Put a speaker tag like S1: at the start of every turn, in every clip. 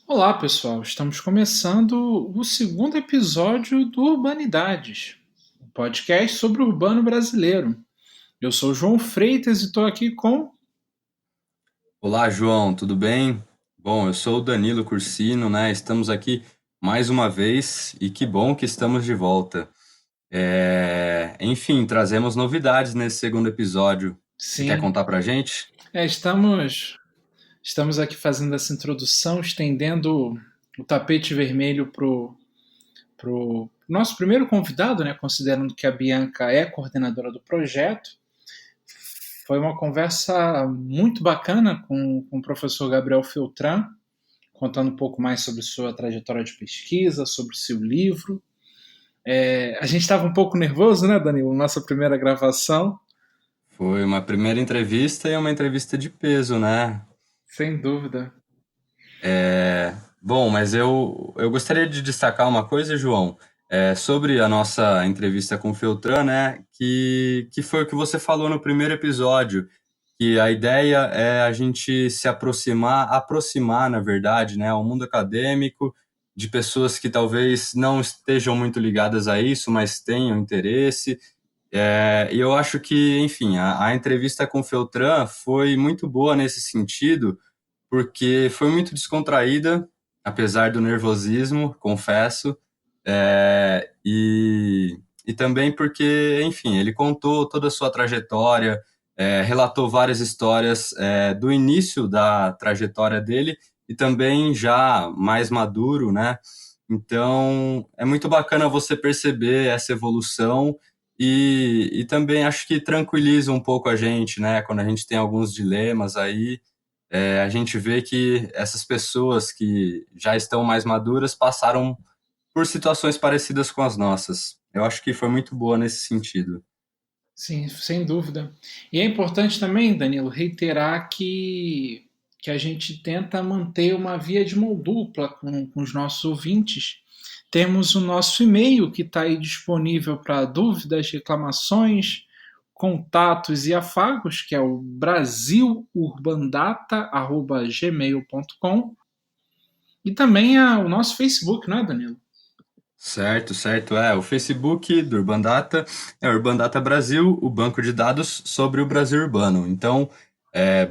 S1: Olá, pessoal. Estamos começando o segundo episódio do Urbanidades, um podcast sobre o urbano brasileiro. Eu sou o João Freitas e estou aqui com.
S2: Olá, João, tudo bem? Bom, eu sou o Danilo Cursino, né? Estamos aqui mais uma vez e que bom que estamos de volta. Enfim, trazemos novidades nesse segundo episódio. Você quer
S1: Sim,
S2: contar pra gente?
S1: estamos aqui fazendo essa introdução, estendendo o tapete vermelho para o nosso primeiro convidado, né, considerando que a Bianca é coordenadora do projeto. Foi uma conversa muito bacana com o professor Gabriel Filtran, contando um pouco mais sobre sua trajetória de pesquisa, sobre seu livro. A gente estava um pouco nervoso, né, Danilo? Nossa primeira gravação.
S2: Foi uma primeira entrevista e uma entrevista de peso, né?
S1: Sem dúvida.
S2: Bom, mas eu gostaria de destacar uma coisa, João, sobre a nossa entrevista com o Feltran, né? Que foi o que você falou no primeiro episódio, que a ideia é a gente se aproximar, na verdade, né, ao mundo acadêmico, de pessoas que talvez não estejam muito ligadas a isso, mas tenham interesse. E eu acho que, enfim, a entrevista com o Feltran foi muito boa nesse sentido, porque foi muito descontraída, apesar do nervosismo, confesso, e também porque, enfim, ele contou toda a sua trajetória, relatou várias histórias do início da trajetória dele e também já mais maduro, né? Então, é muito bacana você perceber essa evolução e também acho que tranquiliza um pouco a gente, né? Quando a gente tem alguns dilemas aí, a gente vê que essas pessoas que já estão mais maduras passaram por situações parecidas com as nossas. Eu acho que foi muito boa nesse sentido.
S1: Sim, sem dúvida. E é importante também, Danilo, reiterar que a gente tenta manter uma via de mão dupla com os nossos ouvintes. Temos o nosso e-mail que está aí disponível para dúvidas, reclamações, contatos e afagos, que é o brasilurbandata.gmail.com. E também o nosso Facebook, não é, Danilo?
S2: Certo, certo. O Facebook do Urban Data é o Urban Data Brasil, o banco de dados sobre o Brasil urbano. Então,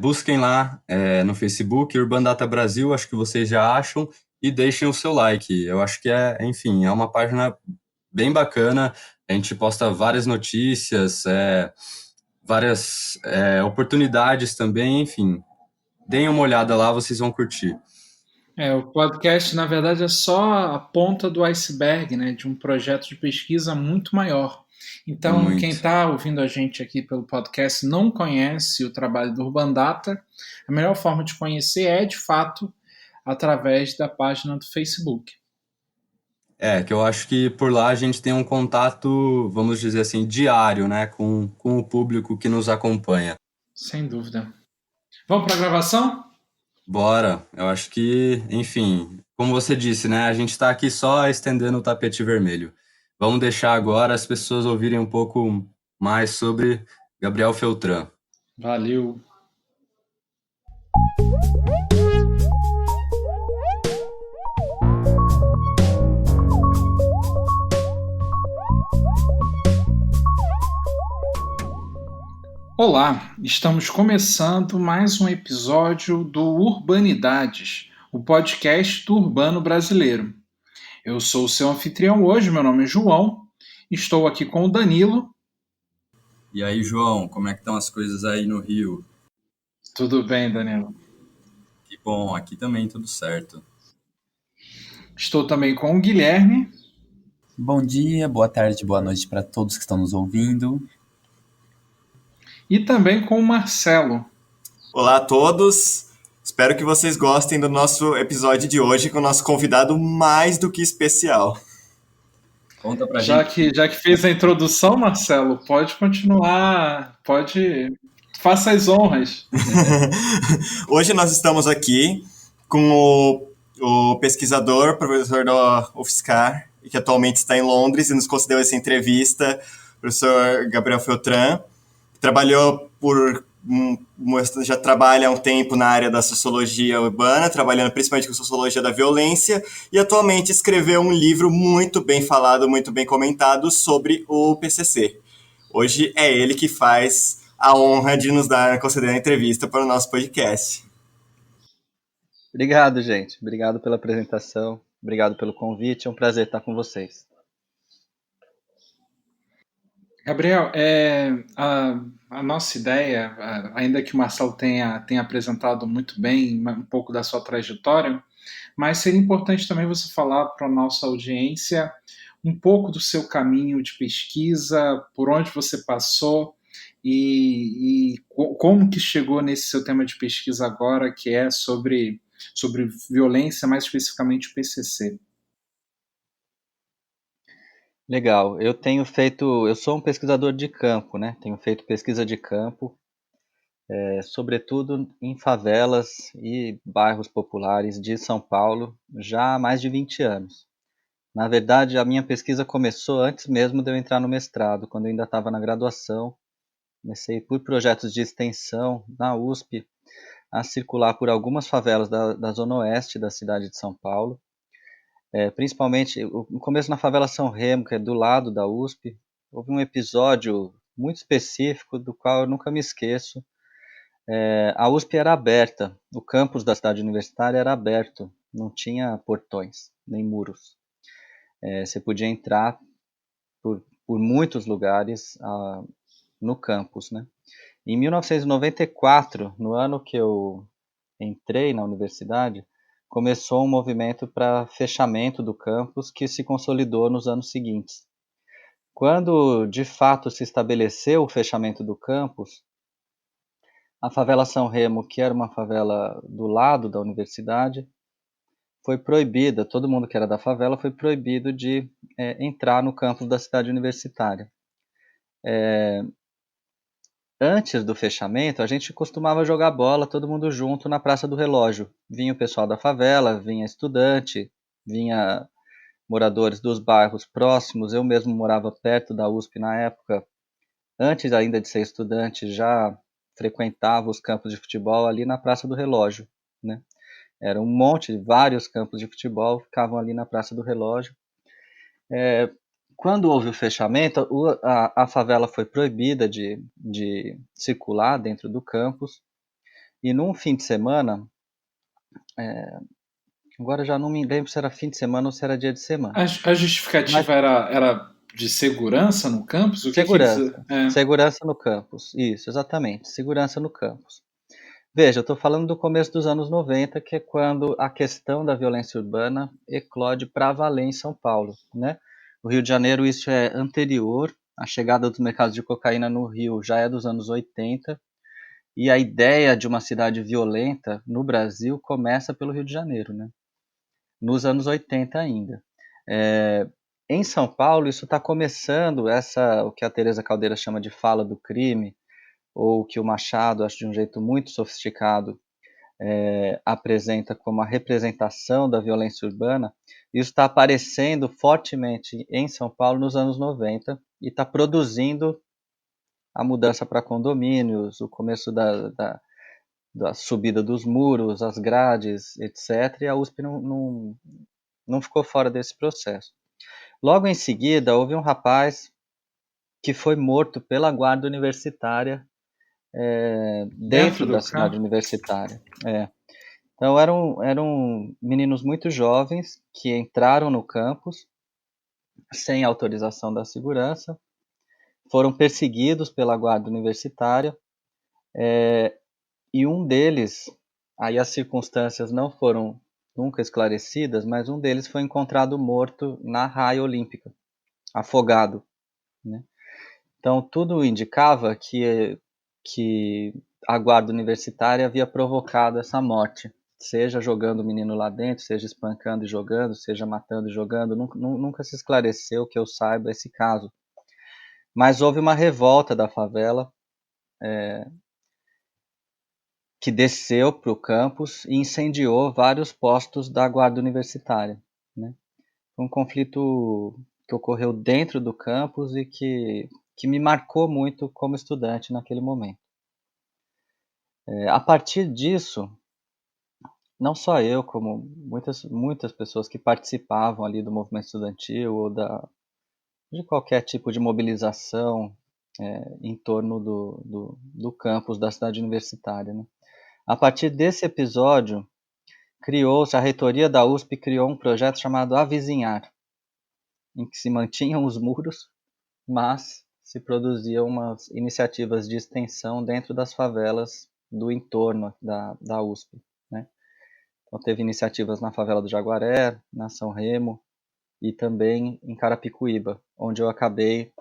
S2: busquem lá no Facebook, Urban Data Brasil, acho que vocês já acham, e deixem o seu like. Eu acho que enfim, é uma página bem bacana. A gente posta várias notícias, várias oportunidades também, enfim. Deem uma olhada lá, vocês vão curtir.
S1: O podcast, na verdade, é só a ponta do iceberg, né, de um projeto de pesquisa muito maior. Então, quem
S2: Muito.
S1: está ouvindo a gente aqui pelo podcast não conhece o trabalho do Urban Data, a melhor forma de conhecer é, de fato, através da página do Facebook.
S2: Que eu acho que por lá a gente tem um contato, vamos dizer assim, diário, né, com o público que nos acompanha.
S1: Sem dúvida. Vamos para a gravação?
S2: Bora, eu acho que, enfim, como você disse, né, a gente está aqui só estendendo o tapete vermelho. Vamos deixar agora as pessoas ouvirem um pouco mais sobre Gabriel Feltran.
S1: Valeu. Olá, estamos começando mais um episódio do Urbanidades, o podcast do urbano brasileiro. Eu sou o seu anfitrião hoje, meu nome é João, estou aqui com o Danilo.
S2: E aí, João, como é que estão as coisas aí no Rio?
S1: Tudo bem, Danilo?
S2: Que bom, aqui também tudo certo.
S1: Estou também com o Guilherme.
S3: Bom dia, boa tarde, boa noite para todos que estão nos ouvindo.
S1: E também com o Marcelo.
S4: Olá a todos, espero que vocês gostem do nosso episódio de hoje com o nosso convidado mais do que especial.
S2: Conta pra
S1: Já
S2: gente.
S1: que fez a introdução, Marcelo, pode continuar, faça as honras.
S4: Hoje nós estamos aqui com o pesquisador, professor da UFSCar, que atualmente está em Londres e nos concedeu essa entrevista, o professor Gabriel Feltran, que trabalhou por já trabalha há um tempo na área da sociologia urbana, trabalhando principalmente com sociologia da violência, e atualmente escreveu um livro muito bem falado, muito bem comentado sobre o PCC. Hoje é ele que faz a honra de nos conceder a entrevista para o nosso podcast.
S5: Obrigado, gente. Obrigado pela apresentação. Obrigado pelo convite. É um prazer estar com vocês.
S1: Gabriel, a nossa ideia, ainda que o Marcelo tenha apresentado muito bem um pouco da sua trajetória, mas seria importante também você falar para a nossa audiência um pouco do seu caminho de pesquisa, por onde você passou e como que chegou nesse seu tema de pesquisa agora, que é sobre violência, mais especificamente o PCC.
S5: Legal. Eu sou um pesquisador de campo, né? Tenho feito pesquisa de campo, sobretudo em favelas e bairros populares de São Paulo, já há mais de 20 anos. Na verdade, a minha pesquisa começou antes mesmo de eu entrar no mestrado, quando eu ainda estava na graduação. Comecei por projetos de extensão na USP, a circular por algumas favelas da zona oeste da cidade de São Paulo. Principalmente, no começo na favela São Remo, que é do lado da USP, houve um episódio muito específico do qual eu nunca me esqueço. A USP era aberta, o campus da cidade universitária era aberto, não tinha portões, nem muros. Você podia entrar por muitos lugares no campus, né? Em 1994, no ano que eu entrei na universidade, começou um movimento para fechamento do campus que se consolidou nos anos seguintes. Quando de fato se estabeleceu o fechamento do campus, a favela São Remo, que era uma favela do lado da universidade, foi proibida, todo mundo que era da favela foi proibido de entrar no campus da cidade universitária. Antes do fechamento, a gente costumava jogar bola todo mundo junto na Praça do Relógio. Vinha o pessoal da favela, vinha estudante, vinha moradores dos bairros próximos. Eu mesmo morava perto da USP na época. Antes ainda de ser estudante, já frequentava os campos de futebol ali na Praça do Relógio, né? Era um monte, vários campos de futebol ficavam ali na Praça do Relógio. Quando houve o fechamento, a favela foi proibida de circular dentro do campus. E num fim de semana, agora já não me lembro se era fim de semana ou se era dia de semana.
S1: A justificativa era de segurança no campus? O que
S5: Segurança. Segurança no campus. Isso, exatamente. Segurança no campus. Veja, eu estou falando do começo dos anos 90, que é quando a questão da violência urbana eclode para valer em São Paulo, né? No Rio de Janeiro isso é anterior, a chegada dos mercados de cocaína no Rio já é dos anos 80, e a ideia de uma cidade violenta no Brasil começa pelo Rio de Janeiro, né? Nos anos 80 ainda. Em São Paulo isso está começando, o que a Teresa Caldeira chama de fala do crime, ou que o Machado, acho de um jeito muito sofisticado, apresenta como a representação da violência urbana, isso está aparecendo fortemente em São Paulo nos anos 90 e está produzindo a mudança para condomínios, o começo da subida dos muros, as grades, etc. E a USP não ficou fora desse processo. Logo em seguida, houve um rapaz que foi morto pela guarda universitária dentro da cidade universitária. Então eram meninos muito jovens que entraram no campus sem autorização da segurança, foram perseguidos pela guarda universitária, e um deles, aí as circunstâncias não foram nunca esclarecidas, mas um deles foi encontrado morto na raia olímpica, afogado, né? Então tudo indicava que a guarda universitária havia provocado essa morte, seja jogando o menino lá dentro, seja espancando e jogando, seja matando e jogando. Nunca se esclareceu, que eu saiba, esse caso. Mas houve uma revolta da favela que desceu para o campus e incendiou vários postos da guarda universitária, né? Foi um conflito que ocorreu dentro do campus e que me marcou muito como estudante naquele momento. A partir disso, não só eu, como muitas pessoas que participavam ali do movimento estudantil ou de qualquer tipo de mobilização em torno do campus da cidade universitária, né? A partir desse episódio, a reitoria da USP criou um projeto chamado Avizinhar, em que se mantinham os muros, mas se produziam umas iniciativas de extensão dentro das favelas do entorno da USP, né? Então teve iniciativas na favela do Jaguaré, na São Remo e também em Carapicuíba, onde eu acabei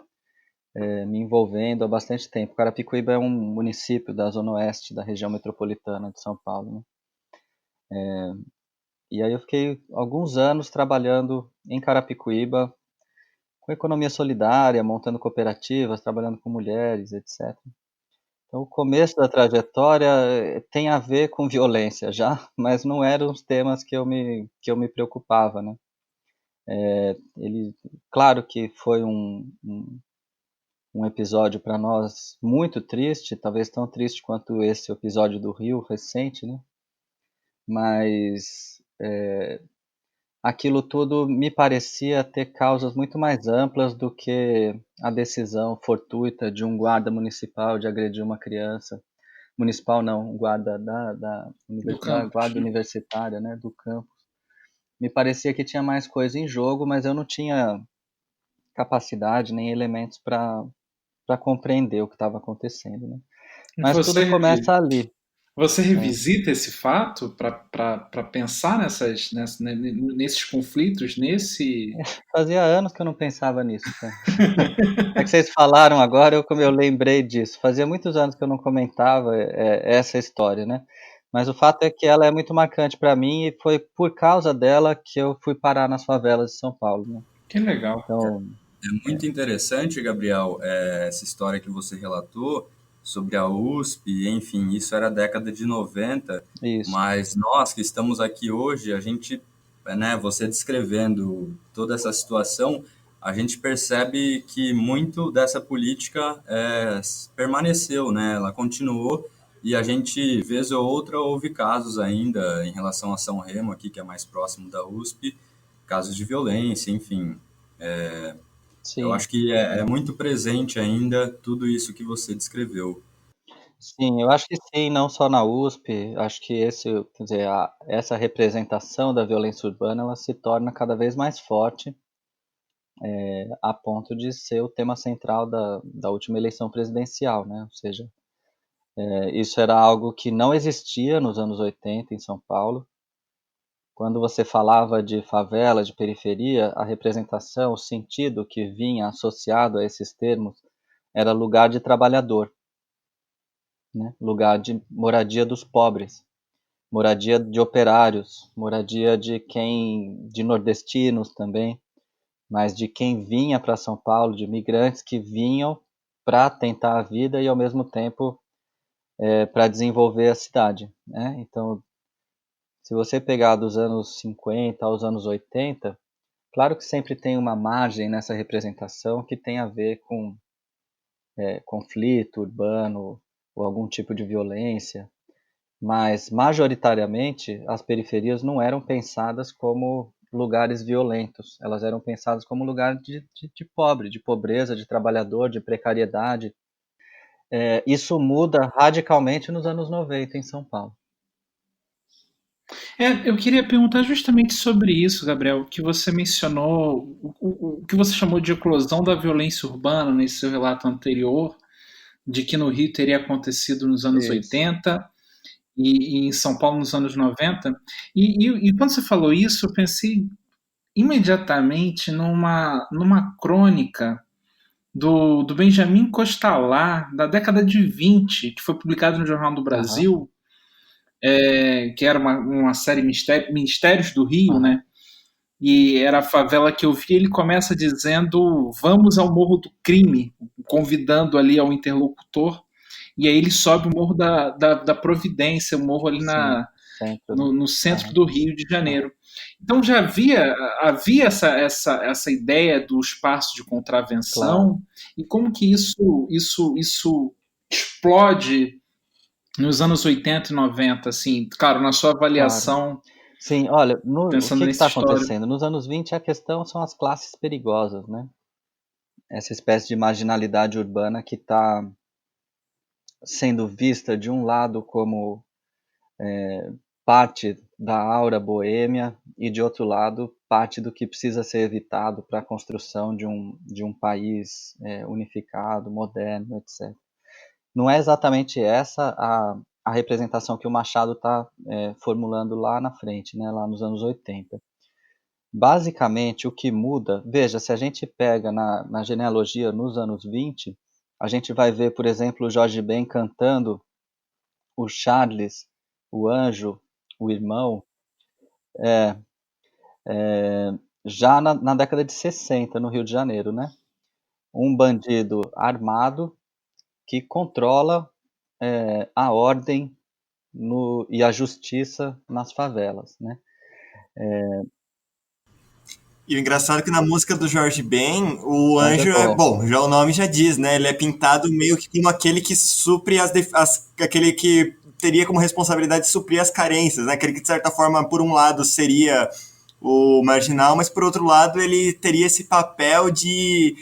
S5: me envolvendo há bastante tempo. Carapicuíba é um município da zona oeste da região metropolitana de São Paulo, né? E aí eu fiquei alguns anos trabalhando em Carapicuíba com economia solidária, montando cooperativas, trabalhando com mulheres, etc. Então, o começo da trajetória tem a ver com violência já, mas não eram os temas que eu me preocupava, né? Claro que foi um episódio para nós muito triste, talvez tão triste quanto esse episódio do Rio recente, né? Mas aquilo tudo me parecia ter causas muito mais amplas do que a decisão fortuita de um guarda municipal de agredir uma criança. Municipal não, um guarda da
S1: campus,
S5: guarda
S1: né?
S5: universitária, né, do campus. Me parecia que tinha mais coisa em jogo, mas eu não tinha capacidade nem elementos para compreender o que estava acontendo, né? Mas tudo começa ali.
S1: Você revisita esse fato para pensar nesses conflitos,
S5: Fazia anos que eu não pensava nisso, cara. É que vocês falaram agora, eu lembrei disso. Fazia muitos anos que eu não comentava essa história, né? Mas o fato é que ela é muito marcante para mim e foi por causa dela que eu fui parar nas favelas de São Paulo, né?
S1: Que legal.
S5: Então,
S2: É muito interessante, Gabriel, essa história que você relatou sobre a USP, enfim, isso era a década de 90,
S5: isso.
S2: mas nós que estamos aqui hoje, a gente, né, você descrevendo toda essa situação, a gente percebe que muito dessa política permaneceu, né, ela continuou, e a gente, vez ou outra, houve casos ainda em relação a São Remo, aqui, que é mais próximo da USP, casos de violência, enfim.
S5: Sim.
S2: Eu acho que é muito presente ainda tudo isso que você descreveu.
S5: Sim, eu acho que sim, não só na USP, acho que essa representação da violência urbana, ela se torna cada vez mais forte, a ponto de ser o tema central da última eleição presidencial, né? Ou seja, isso era algo que não existia nos anos 80 em São Paulo. Quando você falava de favela, de periferia, a representação, o sentido que vinha associado a esses termos era lugar de trabalhador, né? Lugar de moradia dos pobres, moradia de operários, moradia de nordestinos também, mas de quem vinha para São Paulo, de imigrantes que vinham para tentar a vida e ao mesmo tempo para desenvolver a cidade, né? Então, se você pegar dos anos 50 aos anos 80, claro que sempre tem uma margem nessa representação que tem a ver com conflito urbano ou algum tipo de violência, mas majoritariamente as periferias não eram pensadas como lugares violentos, elas eram pensadas como lugar de pobre, de pobreza, de trabalhador, de precariedade. Isso muda radicalmente nos anos 90 em São Paulo.
S1: Eu queria perguntar justamente sobre isso, Gabriel, que você mencionou, o que você chamou de eclosão da violência urbana nesse seu relato anterior, de que no Rio teria acontecido nos anos
S5: Isso.
S1: 80 e em São Paulo nos anos 90. E quando você falou isso, eu pensei imediatamente numa crônica do Benjamin Costalá, da década de 20, que foi publicada no Jornal do Brasil, que era uma série Mistérios do Rio, né? E era a favela que eu vi. Ele começa dizendo: vamos ao Morro do Crime, convidando ali ao interlocutor, e aí ele sobe o Morro da Providência, o morro ali no centro do Rio de Janeiro. Então já havia essa ideia do espaço de contravenção,
S5: Claro.
S1: e como que isso explode nos anos 80 e 90, assim, claro, na sua
S5: Claro.
S1: avaliação,
S5: Sim, olha, o
S1: pensando
S5: que
S1: nesse
S5: está
S1: histórico.
S5: acontecendo? Nos anos 20 a questão são as classes perigosas, né? Essa espécie de marginalidade urbana que está sendo vista de um lado como parte da aura boêmia e de outro lado parte do que precisa ser evitado para a construção de um país unificado, moderno, etc. Não é exatamente essa a representação que o Machado está formulando lá na frente, né, lá nos anos 80. Basicamente, o que muda, veja, se a gente pega na genealogia nos anos 20, a gente vai ver, por exemplo, o Jorge Ben cantando o Charles, o anjo, o irmão, é, já na década de 60, no Rio de Janeiro, né? Um bandido armado que controla a ordem e a justiça nas favelas, né?
S4: E o engraçado é que na música do Jorge Ben, o
S5: O anjo é
S4: anjo é,
S5: bom.
S4: bom, já o nome já diz, né? Ele é pintado meio que como aquele que supre aquele que teria como responsabilidade suprir as carências, né? Aquele que de certa forma, por um lado, seria o marginal, mas por outro lado, ele teria esse papel de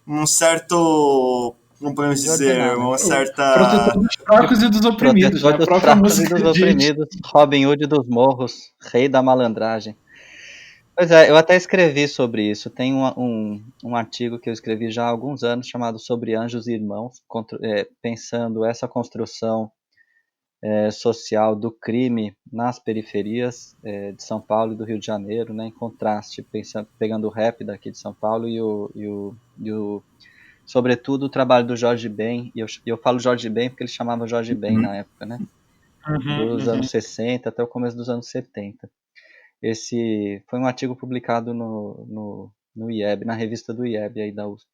S4: um certo, como podemos
S5: De
S4: dizer,
S5: ordenar, né?
S4: uma
S1: O protetor
S4: certa
S1: dos fracos e dos oprimidos, né?
S5: Protetor
S1: A
S5: dos
S1: própria
S5: fracos e dos
S1: música diz.
S5: oprimidos, Robin Hood dos morros, rei da malandragem. Pois é, eu até escrevi sobre isso. Tem um artigo que eu escrevi já há alguns anos chamado Sobre Anjos e Irmãos, pensando essa construção social do crime nas periferias de São Paulo e do Rio de Janeiro, né, em contraste, pegando o rap daqui de São Paulo sobretudo, o trabalho do Jorge Ben, e eu falo Jorge Ben porque ele chamava Jorge Ben na época, né, dos anos 60 até o começo dos anos 70. Esse foi um artigo publicado no IEB, na revista do IEB aí da USP.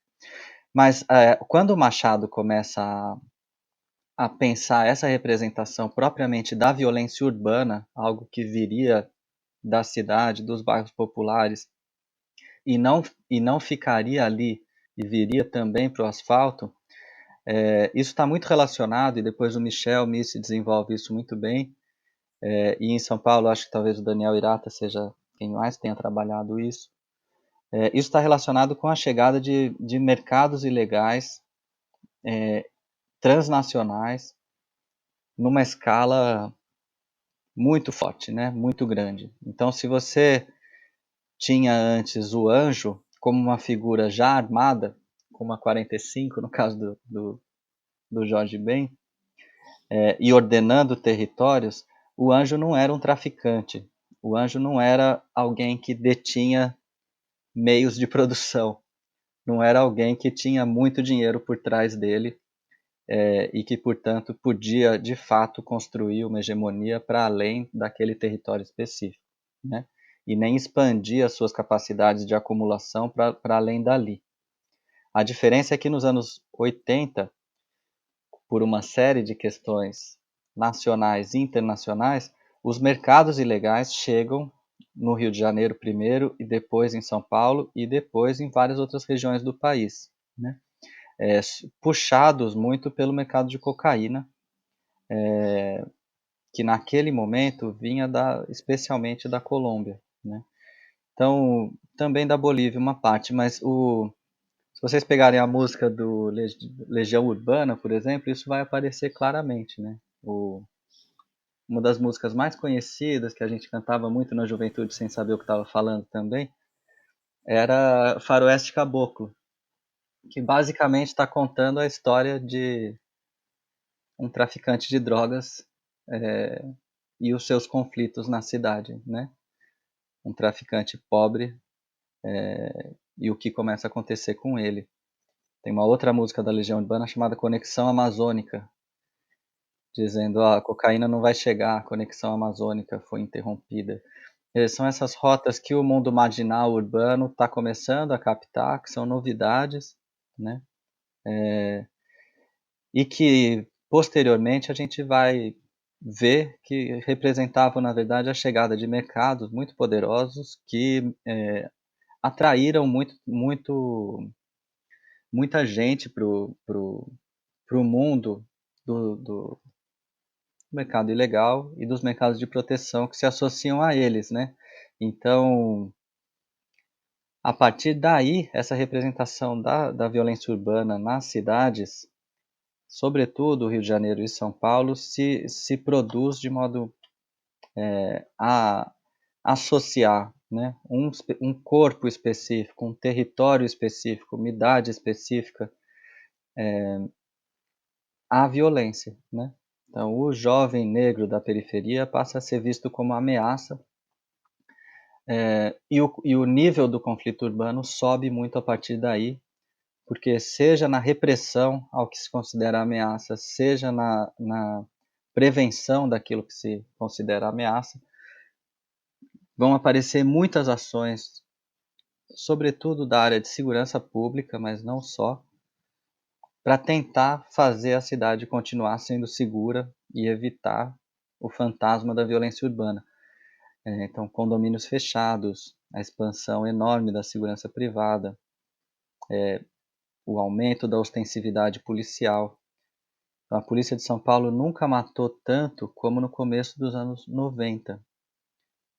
S5: Mas quando o Machado começa a pensar essa representação propriamente da violência urbana, algo que viria da cidade, dos bairros populares, e não ficaria ali e viria também para o asfalto, isso está muito relacionado, e depois o Michel Missi desenvolve isso muito bem, e em São Paulo acho que talvez o Daniel Irata seja quem mais tenha trabalhado isso. Isso está relacionado com a chegada de mercados ilegais transnacionais numa escala muito forte, né? Muito grande. Então, se você tinha antes o anjo como uma figura já armada, como a 45, no caso do Jorge Ben, e ordenando territórios, o anjo não era um traficante. O anjo não era alguém que detinha meios de produção. Não era alguém que tinha muito dinheiro por trás dele e que, portanto, podia, de fato, construir uma hegemonia para além daquele território específico, né? E nem expandir as suas capacidades de acumulação para além dali. A diferença é que nos anos 80, por uma série de questões nacionais e internacionais, os mercados ilegais chegam no Rio de Janeiro primeiro, e depois em São Paulo, e depois em várias outras regiões do país, né? Puxados muito pelo mercado de cocaína, que naquele momento vinha especialmente da Colômbia, né? Então, também da Bolívia uma parte, mas se vocês pegarem a música do Legião Urbana, por exemplo, isso vai aparecer claramente, né? Uma das músicas mais conhecidas, que a gente cantava muito na juventude sem saber o que estava falando também, era Faroeste Caboclo, que basicamente está contando a história de um traficante de drogas é, e os seus conflitos na cidade, né? Um traficante pobre e o que começa a acontecer com ele. Tem uma outra música da Legião Urbana chamada Conexão Amazônica, dizendo a cocaína não vai chegar, a conexão amazônica foi interrompida. São essas rotas que o mundo marginal urbano está começando a captar, que são novidades, né? E que posteriormente a gente vai ver que representavam, na verdade, a chegada de mercados muito poderosos que atraíram muita gente para o mundo do, do, do mercado ilegal e dos mercados de proteção que se associam a eles, né? Então, a partir daí, essa representação da violência urbana nas cidades, sobretudo Rio de Janeiro e São Paulo, se produz de modo a associar, né, um corpo específico, um território específico, uma idade específica à violência, né? Então, o jovem negro da periferia passa a ser visto como ameaça, e o nível do conflito urbano sobe muito a partir daí, porque seja na repressão ao que se considera ameaça, seja na prevenção daquilo que se considera ameaça, vão aparecer muitas ações, sobretudo da área de segurança pública, mas não só, para tentar fazer a cidade continuar sendo segura e evitar o fantasma da violência urbana. Então, condomínios fechados, a expansão enorme da segurança privada, o aumento da ostensividade policial. Então, a polícia de São Paulo nunca matou tanto como no começo dos anos 90.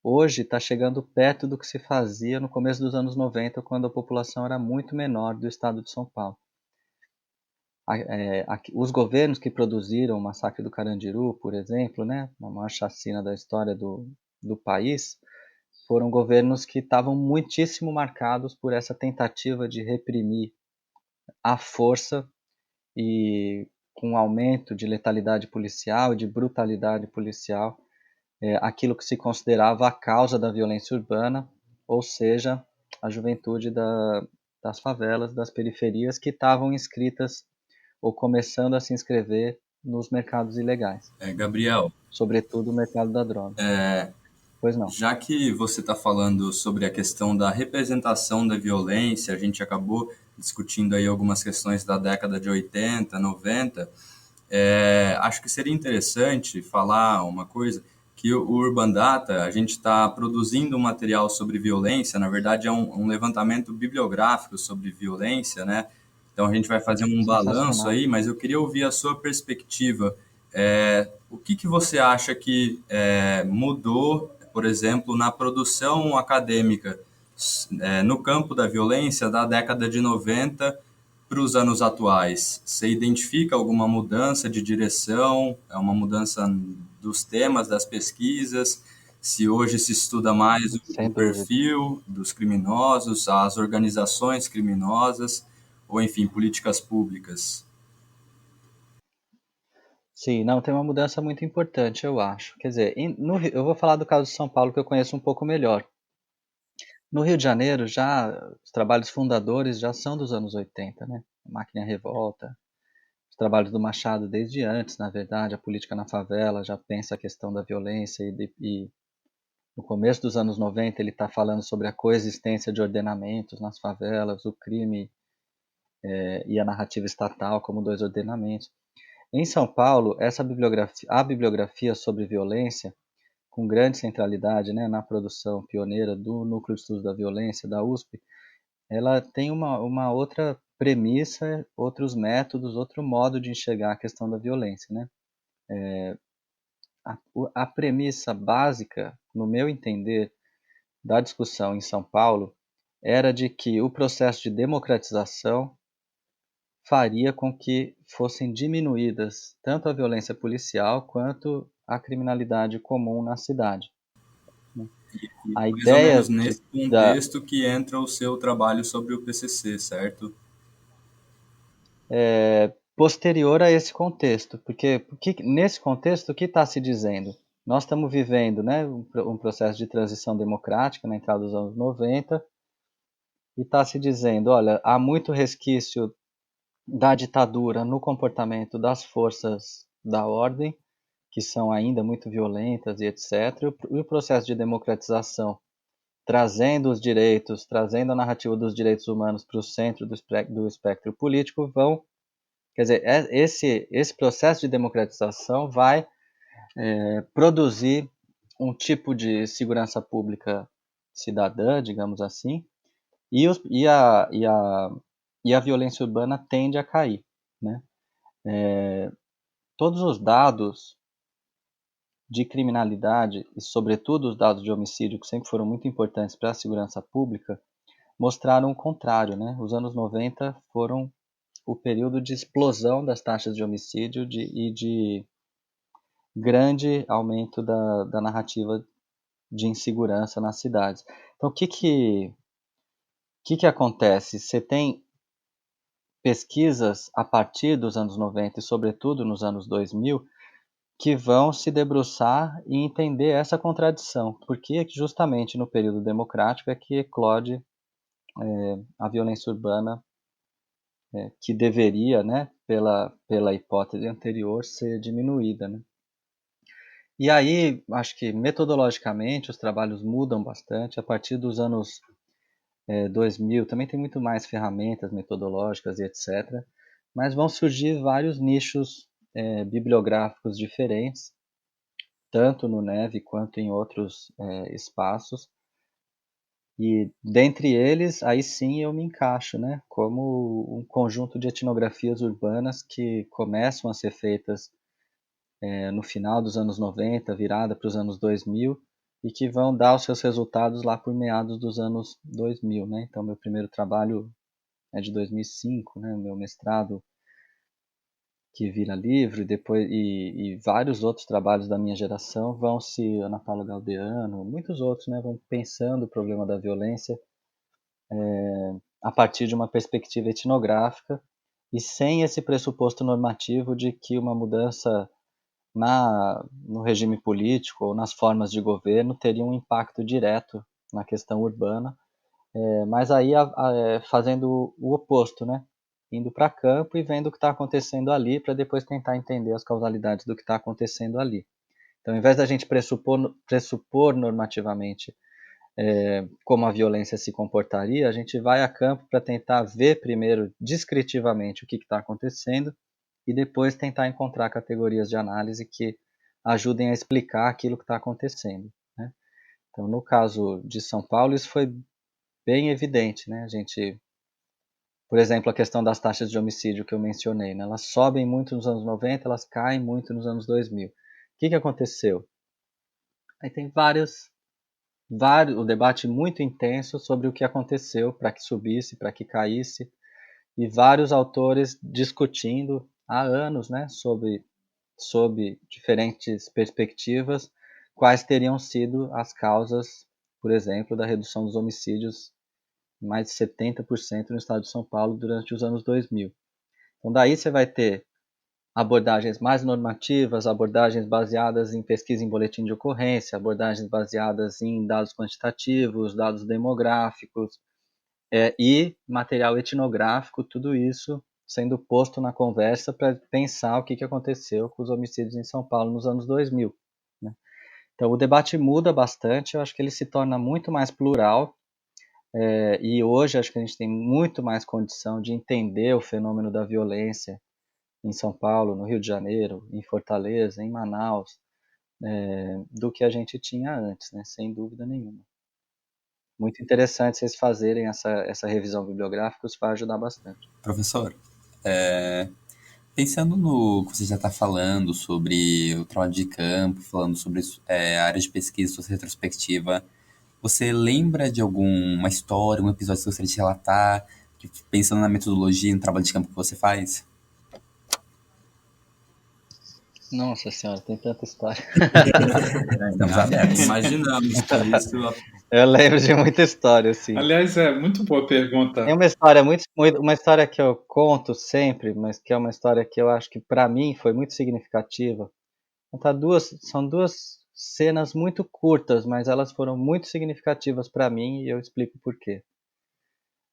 S5: Hoje está chegando perto do que se fazia no começo dos anos 90, quando a população era muito menor do estado de São Paulo. Os governos que produziram o massacre do Carandiru, por exemplo, né, a maior chacina da história do país, foram governos que estavam muitíssimo marcados por essa tentativa de reprimir à força e com um aumento de letalidade policial e de brutalidade policial, aquilo que se considerava a causa da violência urbana, ou seja, a juventude das favelas, das periferias, que estavam inscritas ou começando a se inscrever nos mercados ilegais.
S2: Gabriel,
S5: Sobretudo o mercado da droga. Pois não.
S2: já que você está falando sobre a questão da representação da violência, a gente acabou discutindo aí algumas questões da década de 80, 90, acho que seria interessante falar uma coisa, que o Urban Data, a gente está produzindo um material sobre violência, na verdade é um levantamento bibliográfico sobre violência, né? Então a gente vai fazer um balanço aí, mas eu queria ouvir a sua perspectiva. O que você acha que mudou, por exemplo, na produção acadêmica no campo da violência da década de 90 para os anos atuais? Você identifica alguma mudança de direção, uma mudança dos temas das pesquisas? Se hoje se estuda mais o perfil dos criminosos, as organizações criminosas, ou enfim, políticas públicas?
S5: Sim, não, tem uma mudança muito importante, eu acho. Quer dizer, eu vou falar do caso de São Paulo, que eu conheço um pouco melhor. No Rio de Janeiro, os trabalhos fundadores já são dos anos 80, né? A Máquina Revolta, os trabalhos do Machado desde antes, na verdade, a política na favela já pensa a questão da violência e no começo dos anos 90 ele está falando sobre a coexistência de ordenamentos nas favelas, o crime e a narrativa estatal como dois ordenamentos. Em São Paulo, a bibliografia sobre violência, com grande centralidade, né, na produção pioneira do Núcleo de Estudos da Violência, da USP, ela tem uma outra premissa, outros métodos, outro modo de enxergar a questão da violência, né? A premissa básica, no meu entender, da discussão em São Paulo era de que o processo de democratização faria com que fossem diminuídas tanto a violência policial quanto a criminalidade comum na cidade. A ideia
S2: mais ou menos nesse contexto que entra o seu trabalho sobre o PCC, certo?
S5: Posterior a esse contexto, porque nesse contexto o que está se dizendo? Nós estamos vivendo, né, um processo de transição democrática na entrada dos anos 90 e está se dizendo, olha, há muito resquício da ditadura no comportamento das forças da ordem, que são ainda muito violentas e etc. E o processo de democratização, trazendo os direitos, trazendo a narrativa dos direitos humanos para o centro do espectro político, quer dizer, esse processo de democratização vai produzir um tipo de segurança pública cidadã, digamos assim, e a violência urbana tende a cair, né? Todos os dados de criminalidade e, sobretudo, os dados de homicídio, que sempre foram muito importantes para a segurança pública, mostraram o contrário, né? Os anos 90 foram o período de explosão das taxas de homicídio e de grande aumento da narrativa de insegurança nas cidades. Então, o que acontece? Você tem pesquisas a partir dos anos 90 e, sobretudo, nos anos 2000, que vão se debruçar e entender essa contradição, porque justamente no período democrático é que eclode a violência urbana, que deveria, né, pela hipótese anterior, ser diminuída, né? E aí, acho que metodologicamente os trabalhos mudam bastante. A partir dos anos 2000, também tem muito mais ferramentas metodológicas e etc. Mas vão surgir vários nichos bibliográficos diferentes, tanto no NEV quanto em outros espaços. E dentre eles, aí sim eu me encaixo, né, como um conjunto de etnografias urbanas que começam a ser feitas no final dos anos 90, virada para os anos 2000, e que vão dar os seus resultados lá por meados dos anos 2000, né? Então, meu primeiro trabalho é de 2005, né? Meu mestrado, que vira livro, e vários outros trabalhos da minha geração Ana Paula Galdeano, muitos outros, né? Vão pensando o problema da violência a partir de uma perspectiva etnográfica e sem esse pressuposto normativo de que uma mudança no regime político ou nas formas de governo teria um impacto direto na questão urbana, mas aí fazendo o oposto, né? Indo para campo e vendo o que está acontecendo ali para depois tentar entender as causalidades do que está acontecendo ali. Então, ao invés da gente pressupor normativamente como a violência se comportaria, a gente vai a campo para tentar ver primeiro descritivamente o que está acontecendo e depois tentar encontrar categorias de análise que ajudem a explicar aquilo que está acontecendo, né? Então, no caso de São Paulo, isso foi bem evidente, né? A gente, por exemplo, a questão das taxas de homicídio que eu mencionei, né? Elas sobem muito nos anos 90, elas caem muito nos anos 2000. O que aconteceu? Aí tem o debate muito intenso sobre o que aconteceu para que subisse, para que caísse, e vários autores discutindo há anos, né, sob diferentes perspectivas, quais teriam sido as causas, por exemplo, da redução dos homicídios em mais de 70% no estado de São Paulo durante os anos 2000. Então daí você vai ter abordagens mais normativas, abordagens baseadas em pesquisa em boletim de ocorrência, abordagens baseadas em dados quantitativos, dados demográficos, e material etnográfico, tudo isso sendo posto na conversa para pensar o que aconteceu com os homicídios em São Paulo nos anos 2000, né? Então o debate muda bastante, eu acho que ele se torna muito mais plural, e hoje acho que a gente tem muito mais condição de entender o fenômeno da violência em São Paulo, no Rio de Janeiro, em Fortaleza, em Manaus, do que a gente tinha antes, né? Sem dúvida nenhuma. Muito interessante vocês fazerem essa revisão bibliográfica, isso vai ajudar bastante.
S3: Professor, pensando no que você já está falando sobre o trabalho de campo, falando sobre a área de pesquisa, sua retrospectiva, você lembra de alguma história, um episódio que você gostaria de relatar, pensando na metodologia, no trabalho de campo que você faz?
S5: Nossa senhora, tem tanta história.
S3: Estamos abertos.
S2: Imaginamos que isso.
S5: Eu lembro de muita história, assim.
S1: Aliás, é muito boa pergunta.
S5: Tem uma história que eu conto sempre, mas que é uma história que eu acho que para mim foi muito significativa. São duas cenas muito curtas, mas elas foram muito significativas para mim e eu explico por quê.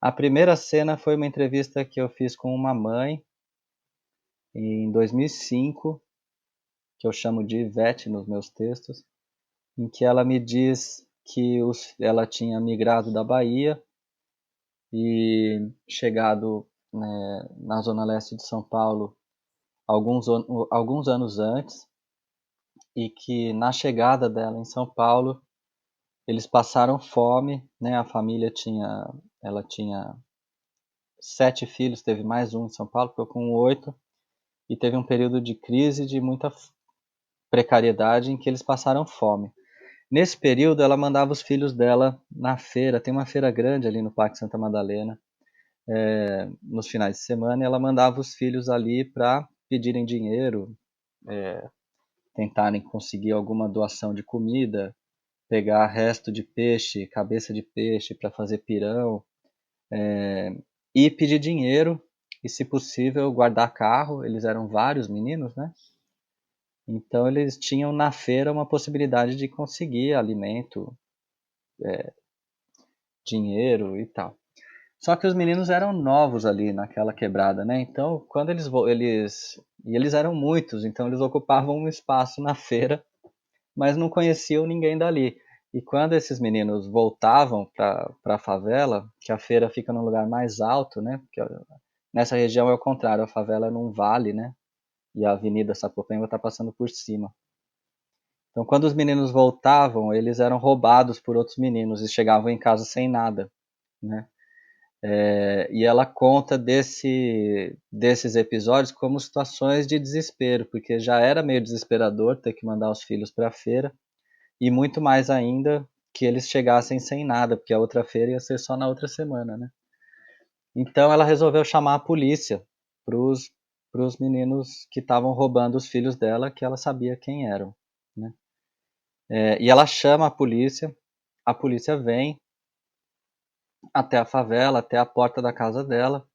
S5: A primeira cena foi uma entrevista que eu fiz com uma mãe em 2005, que eu chamo de Ivete nos meus textos, em que ela me diz que ela tinha migrado da Bahia e chegado, né, na zona leste de São Paulo alguns anos antes, e que na chegada dela em São Paulo eles passaram fome, né? Ela tinha 7 filhos, teve mais um em São Paulo, ficou com 8, e teve um período de crise, de muita precariedade em que eles passaram fome. Nesse período, ela mandava os filhos dela na feira. Tem uma feira grande ali no Parque Santa Madalena, nos finais de semana, e ela mandava os filhos ali para pedirem dinheiro, tentarem conseguir alguma doação de comida, pegar resto de peixe, cabeça de peixe para fazer pirão, e pedir dinheiro e, se possível, guardar carro. Eles eram vários meninos, né? Então eles tinham na feira uma possibilidade de conseguir alimento, dinheiro e tal. Só que os meninos eram novos ali naquela quebrada, né? Então, quando eles eram muitos, então eles ocupavam um espaço na feira, mas não conheciam ninguém dali. E quando esses meninos voltavam para a favela, que a feira fica num lugar mais alto, né? Porque nessa região é o contrário, a favela é num vale, né? E a Avenida Sapopemba está passando por cima. Então, quando os meninos voltavam, eles eram roubados por outros meninos e chegavam em casa sem nada, né? E ela conta desses episódios como situações de desespero, porque já era meio desesperador ter que mandar os filhos para a feira, e muito mais ainda que eles chegassem sem nada, porque a outra feira ia ser só na outra semana, né? Então ela resolveu chamar a polícia para os meninos que estavam roubando os filhos dela, que ela sabia quem eram, né? E ela chama a polícia vem até a favela, até a porta da casa dela.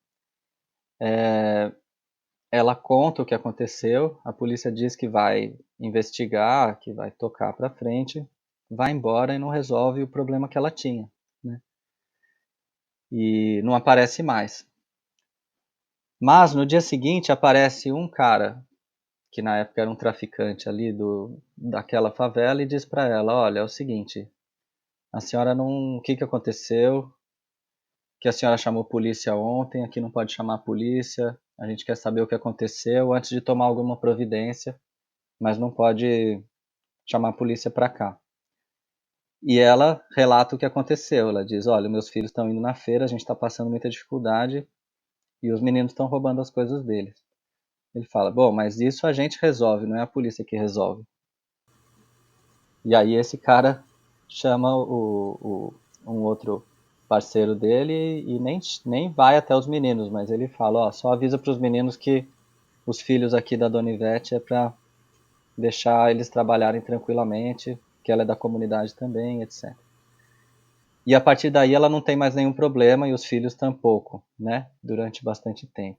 S5: Ela conta o que aconteceu, a polícia diz que vai investigar, que vai tocar para frente, vai embora e não resolve o problema que ela tinha, né? E não aparece mais. Mas no dia seguinte aparece um cara, que na época era um traficante ali daquela favela, e diz para ela: olha, é o seguinte, a senhora não... O que aconteceu? Que a senhora chamou polícia ontem, aqui não pode chamar a polícia, a gente quer saber o que aconteceu antes de tomar alguma providência, mas não pode chamar a polícia para cá. E ela relata o que aconteceu, ela diz: olha, meus filhos estão indo na feira, a gente está passando muita dificuldade e os meninos estão roubando as coisas deles. Ele fala: bom, mas isso a gente resolve, não é a polícia que resolve. E aí esse cara chama um outro parceiro dele e nem vai até os meninos, mas ele fala: ó, só avisa para os meninos que os filhos aqui da Dona Ivete é para deixar eles trabalharem tranquilamente, que ela é da comunidade também, etc. E a partir daí ela não tem mais nenhum problema e os filhos tampouco, né? Durante bastante tempo.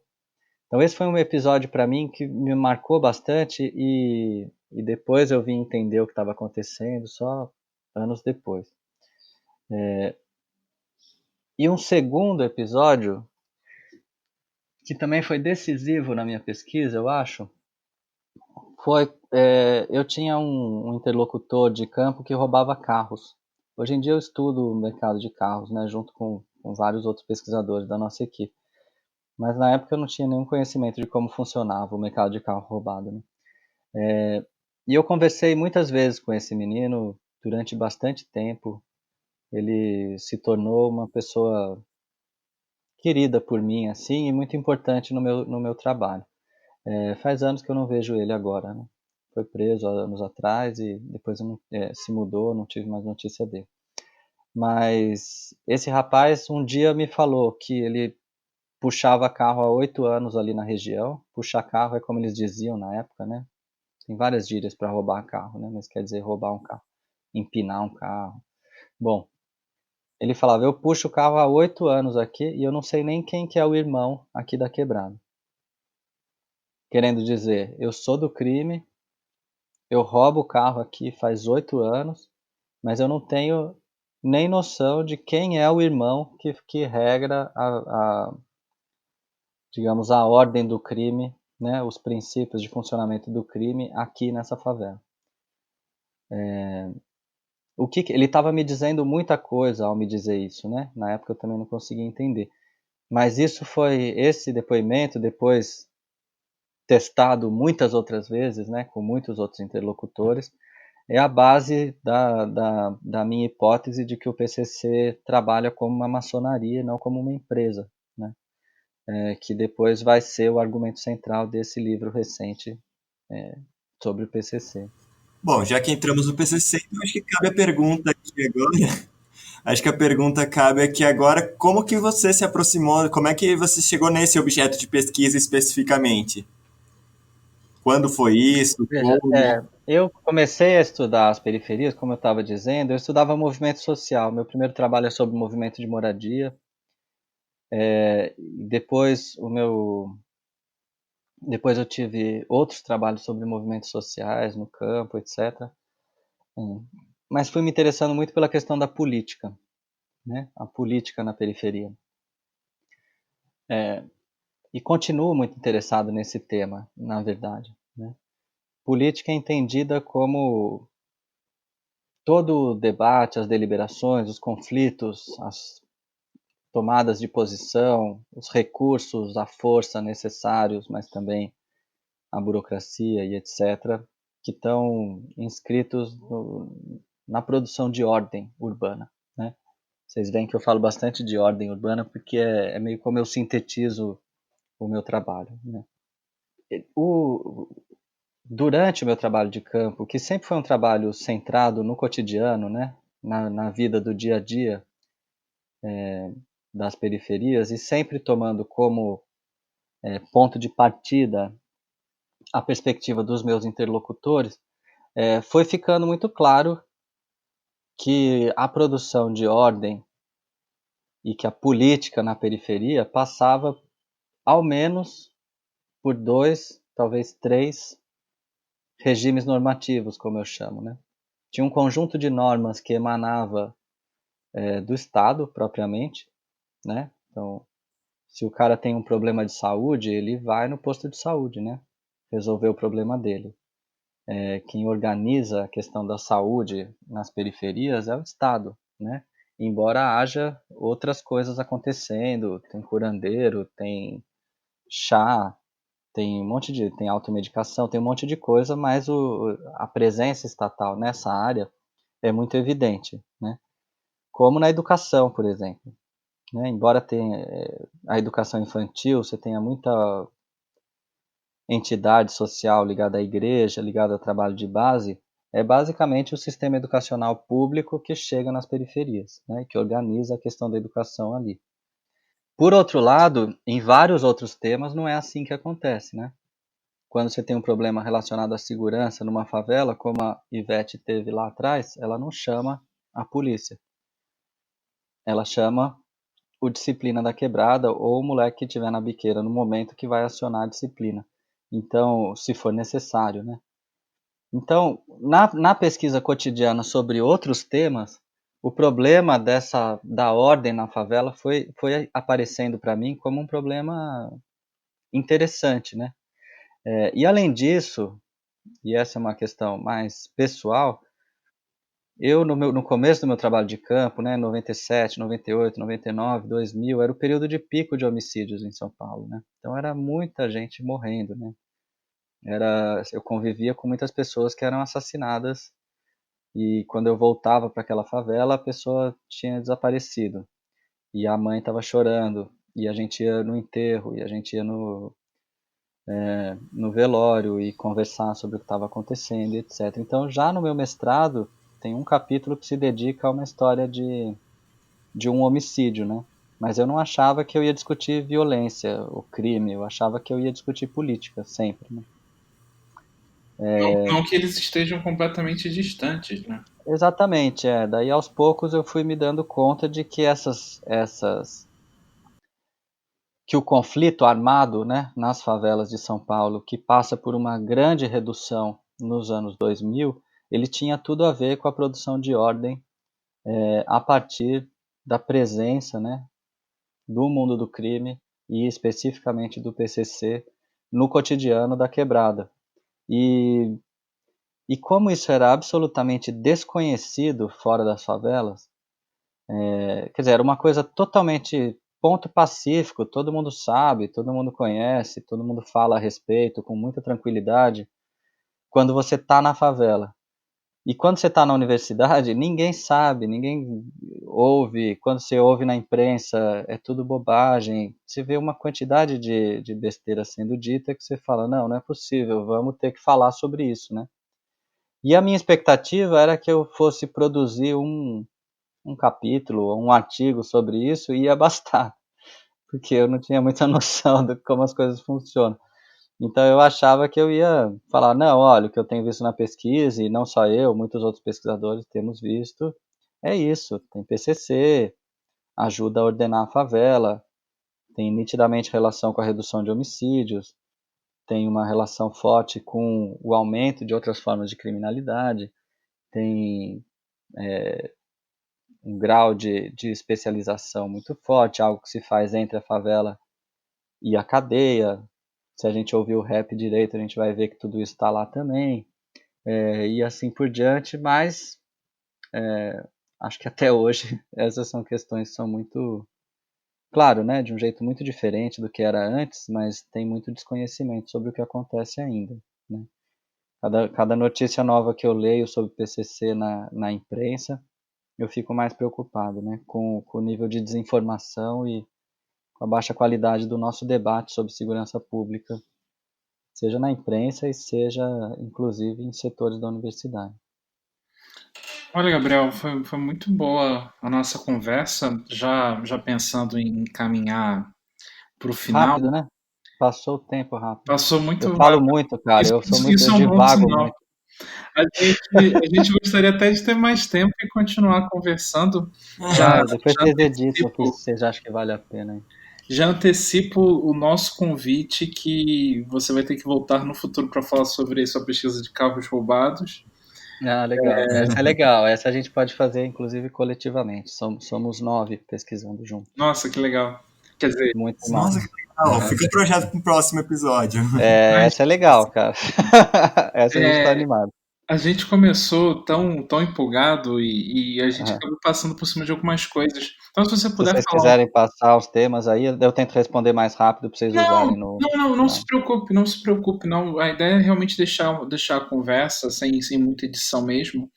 S5: Então esse foi um episódio para mim que me marcou bastante e depois eu vim entender o que estava acontecendo só anos depois. E um segundo episódio que também foi decisivo na minha pesquisa, eu acho, foi eu tinha um interlocutor de campo que roubava carros. Hoje em dia eu estudo o mercado de carros, né, junto com vários outros pesquisadores da nossa equipe. Mas na época eu não tinha nenhum conhecimento de como funcionava o mercado de carro roubado, né? E eu conversei muitas vezes com esse menino durante bastante tempo. Ele se tornou uma pessoa querida por mim, assim, e muito importante no meu trabalho. Faz anos que eu não vejo ele agora, né? Foi preso há anos atrás e depois se mudou, não tive mais notícia dele. Mas esse rapaz um dia me falou que ele puxava carro há 8 anos ali na região. Puxar carro é como eles diziam na época, né? Tem várias gírias para roubar carro, né? Mas quer dizer roubar um carro, empinar um carro. Bom, ele falava: eu puxo o carro há 8 anos aqui e eu não sei nem quem que é o irmão aqui da quebrada. Querendo dizer, eu sou do crime, eu roubo o carro aqui faz 8 anos, mas eu não tenho nem noção de quem é o irmão que regra digamos, a ordem do crime, né, os princípios de funcionamento do crime aqui nessa favela. Ele estava me dizendo muita coisa ao me dizer isso, né? Na época eu também não conseguia entender. Mas esse depoimento, depois testado muitas outras vezes, né, com muitos outros interlocutores, é a base da minha hipótese de que o PCC trabalha como uma maçonaria e não como uma empresa, né? Que depois vai ser o argumento central desse livro recente sobre o PCC.
S4: Bom, já que entramos no PCC, então acho que cabe a pergunta aqui agora. Acho que a pergunta cabe aqui agora, como que você se aproximou, como é que você chegou nesse objeto de pesquisa especificamente? Quando foi isso?
S5: Veja,
S4: Como?
S5: eu comecei a estudar as periferias, como eu estava dizendo, eu estudava movimento social. Meu primeiro trabalho é sobre movimento de moradia. E depois eu tive outros trabalhos sobre movimentos sociais no campo, etc. Hum. Mas fui me interessando muito pela questão da política, né? A política na periferia. E continuo muito interessado nesse tema, na verdade, né? Política é entendida como todo o debate, as deliberações, os conflitos, as tomadas de posição, os recursos, a força necessários, mas também a burocracia e etc., que estão inscritos na produção de ordem urbana, né? Vocês veem que eu falo bastante de ordem urbana porque é meio como eu sintetizo o meu trabalho, né? O, Durante o meu trabalho de campo, que sempre foi um trabalho centrado no cotidiano, né? Na vida do dia a dia das periferias e sempre tomando como ponto de partida a perspectiva dos meus interlocutores, foi ficando muito claro que a produção de ordem e que a política na periferia passava ao menos por dois, talvez três regimes normativos, como eu chamo, né? Tinha um conjunto de normas que emanava do Estado propriamente, né? Então, se o cara tem um problema de saúde, ele vai no posto de saúde, né? Resolver o problema dele. Quem organiza a questão da saúde nas periferias é o Estado, né? Embora haja outras coisas acontecendo, tem curandeiro, tem chá, tem automedicação, tem um monte de coisa, mas a presença estatal nessa área é muito evidente, né? Como na educação, por exemplo, né? Embora tenha a educação infantil, você tenha muita entidade social ligada à igreja, ligada ao trabalho de base, é basicamente o sistema educacional público que chega nas periferias, né, que organiza a questão da educação ali. Por outro lado, em vários outros temas não é assim que acontece, né? Quando você tem um problema relacionado à segurança numa favela, como a Ivete teve lá atrás, ela não chama a polícia. Ela chama o disciplina da quebrada ou o moleque que estiver na biqueira no momento que vai acionar a disciplina. Então, se for necessário, né? Então, na pesquisa cotidiana sobre outros temas, o problema da ordem na favela foi aparecendo para mim como um problema interessante, né? E além disso, e essa é uma questão mais pessoal, eu no começo do meu trabalho de campo, né, 97, 98, 99, 2000, era o período de pico de homicídios em São Paulo, né? Então era muita gente morrendo, né? Eu convivia com muitas pessoas que eram assassinadas e quando eu voltava para aquela favela, a pessoa tinha desaparecido. E a mãe estava chorando. E a gente ia no enterro, e a gente ia no velório e conversar sobre o que estava acontecendo, etc. Então, já no meu mestrado, tem um capítulo que se dedica a uma história de um homicídio, né? Mas eu não achava que eu ia discutir violência, o crime, eu achava que eu ia discutir política sempre, né?
S1: Não que eles estejam completamente distantes, né?
S5: Exatamente, Daí aos poucos eu fui me dando conta de que que o conflito armado, né, nas favelas de São Paulo, que passa por uma grande redução nos anos 2000, ele tinha tudo a ver com a produção de ordem a partir da presença, né, do mundo do crime e especificamente do PCC no cotidiano da quebrada. E, e como isso era absolutamente desconhecido fora das favelas, quer dizer, era uma coisa totalmente ponto pacífico, todo mundo sabe, todo mundo conhece, todo mundo fala a respeito com muita tranquilidade quando você está na favela. E quando você está na universidade, ninguém sabe, ninguém ouve. Quando você ouve na imprensa, é tudo bobagem. Você vê uma quantidade de besteira sendo dita que você fala, não é possível, vamos ter que falar sobre isso, né? E a minha expectativa era que eu fosse produzir um capítulo, um artigo sobre isso e ia bastar, porque eu não tinha muita noção de como as coisas funcionam. Então eu achava que eu ia falar, não, olha, o que eu tenho visto na pesquisa, e não só eu, muitos outros pesquisadores temos visto, é isso, tem PCC, ajuda a ordenar a favela, tem nitidamente relação com a redução de homicídios, tem uma relação forte com o aumento de outras formas de criminalidade, tem um grau de especialização muito forte, algo que se faz entre a favela e a cadeia. Se a gente ouvir o rap direito, a gente vai ver que tudo isso está lá também, e assim por diante, mas acho que até hoje essas são questões que são muito, claro, né, de um jeito muito diferente do que era antes, mas tem muito desconhecimento sobre o que acontece ainda, né? Cada notícia nova que eu leio sobre PCC na imprensa, eu fico mais preocupado, né, com o nível de desinformação e com a baixa qualidade do nosso debate sobre segurança pública, seja na imprensa e seja, inclusive, em setores da universidade.
S1: Olha, Gabriel, foi muito boa a nossa conversa, já pensando em caminhar para o final.
S5: Rápido, né? Passou o tempo rápido.
S1: Passou muito
S5: Eu falo
S1: rápido.
S5: muito, cara.
S1: Isso
S5: Eu
S1: é um bom
S5: divago
S1: sinal.
S5: muito.
S1: A gente gostaria até de ter mais tempo e continuar conversando. Já,
S5: Claro, depois
S1: já
S5: vocês editam o que
S1: antecipo,
S5: vocês acham que vale a pena, hein?
S1: já antecipo o nosso convite que você vai ter que voltar no futuro para falar sobre sua pesquisa de carros roubados.
S5: Ah, legal. Essa é legal. Essa a gente pode fazer, inclusive, coletivamente. Somos 9 pesquisando juntos.
S1: Nossa, que legal. Quer dizer,
S5: Muito
S4: Nossa,
S5: massa.
S4: que legal. Fica o projeto para o próximo episódio.
S1: mas,
S5: Essa é legal, cara. Essa a gente tá
S1: é,
S5: animado.
S1: a gente começou tão empolgado e a gente
S5: Aham.
S1: acabou passando por cima de algumas coisas. Então, se você
S5: Se
S1: puder
S5: vocês
S1: falar.
S5: quiserem passar os temas aí, eu tento responder mais rápido para vocês
S1: Não,
S5: usarem no.
S1: não se preocupe, não se preocupe, não. A ideia é realmente deixar a conversa sem muita edição mesmo.
S5: Tá.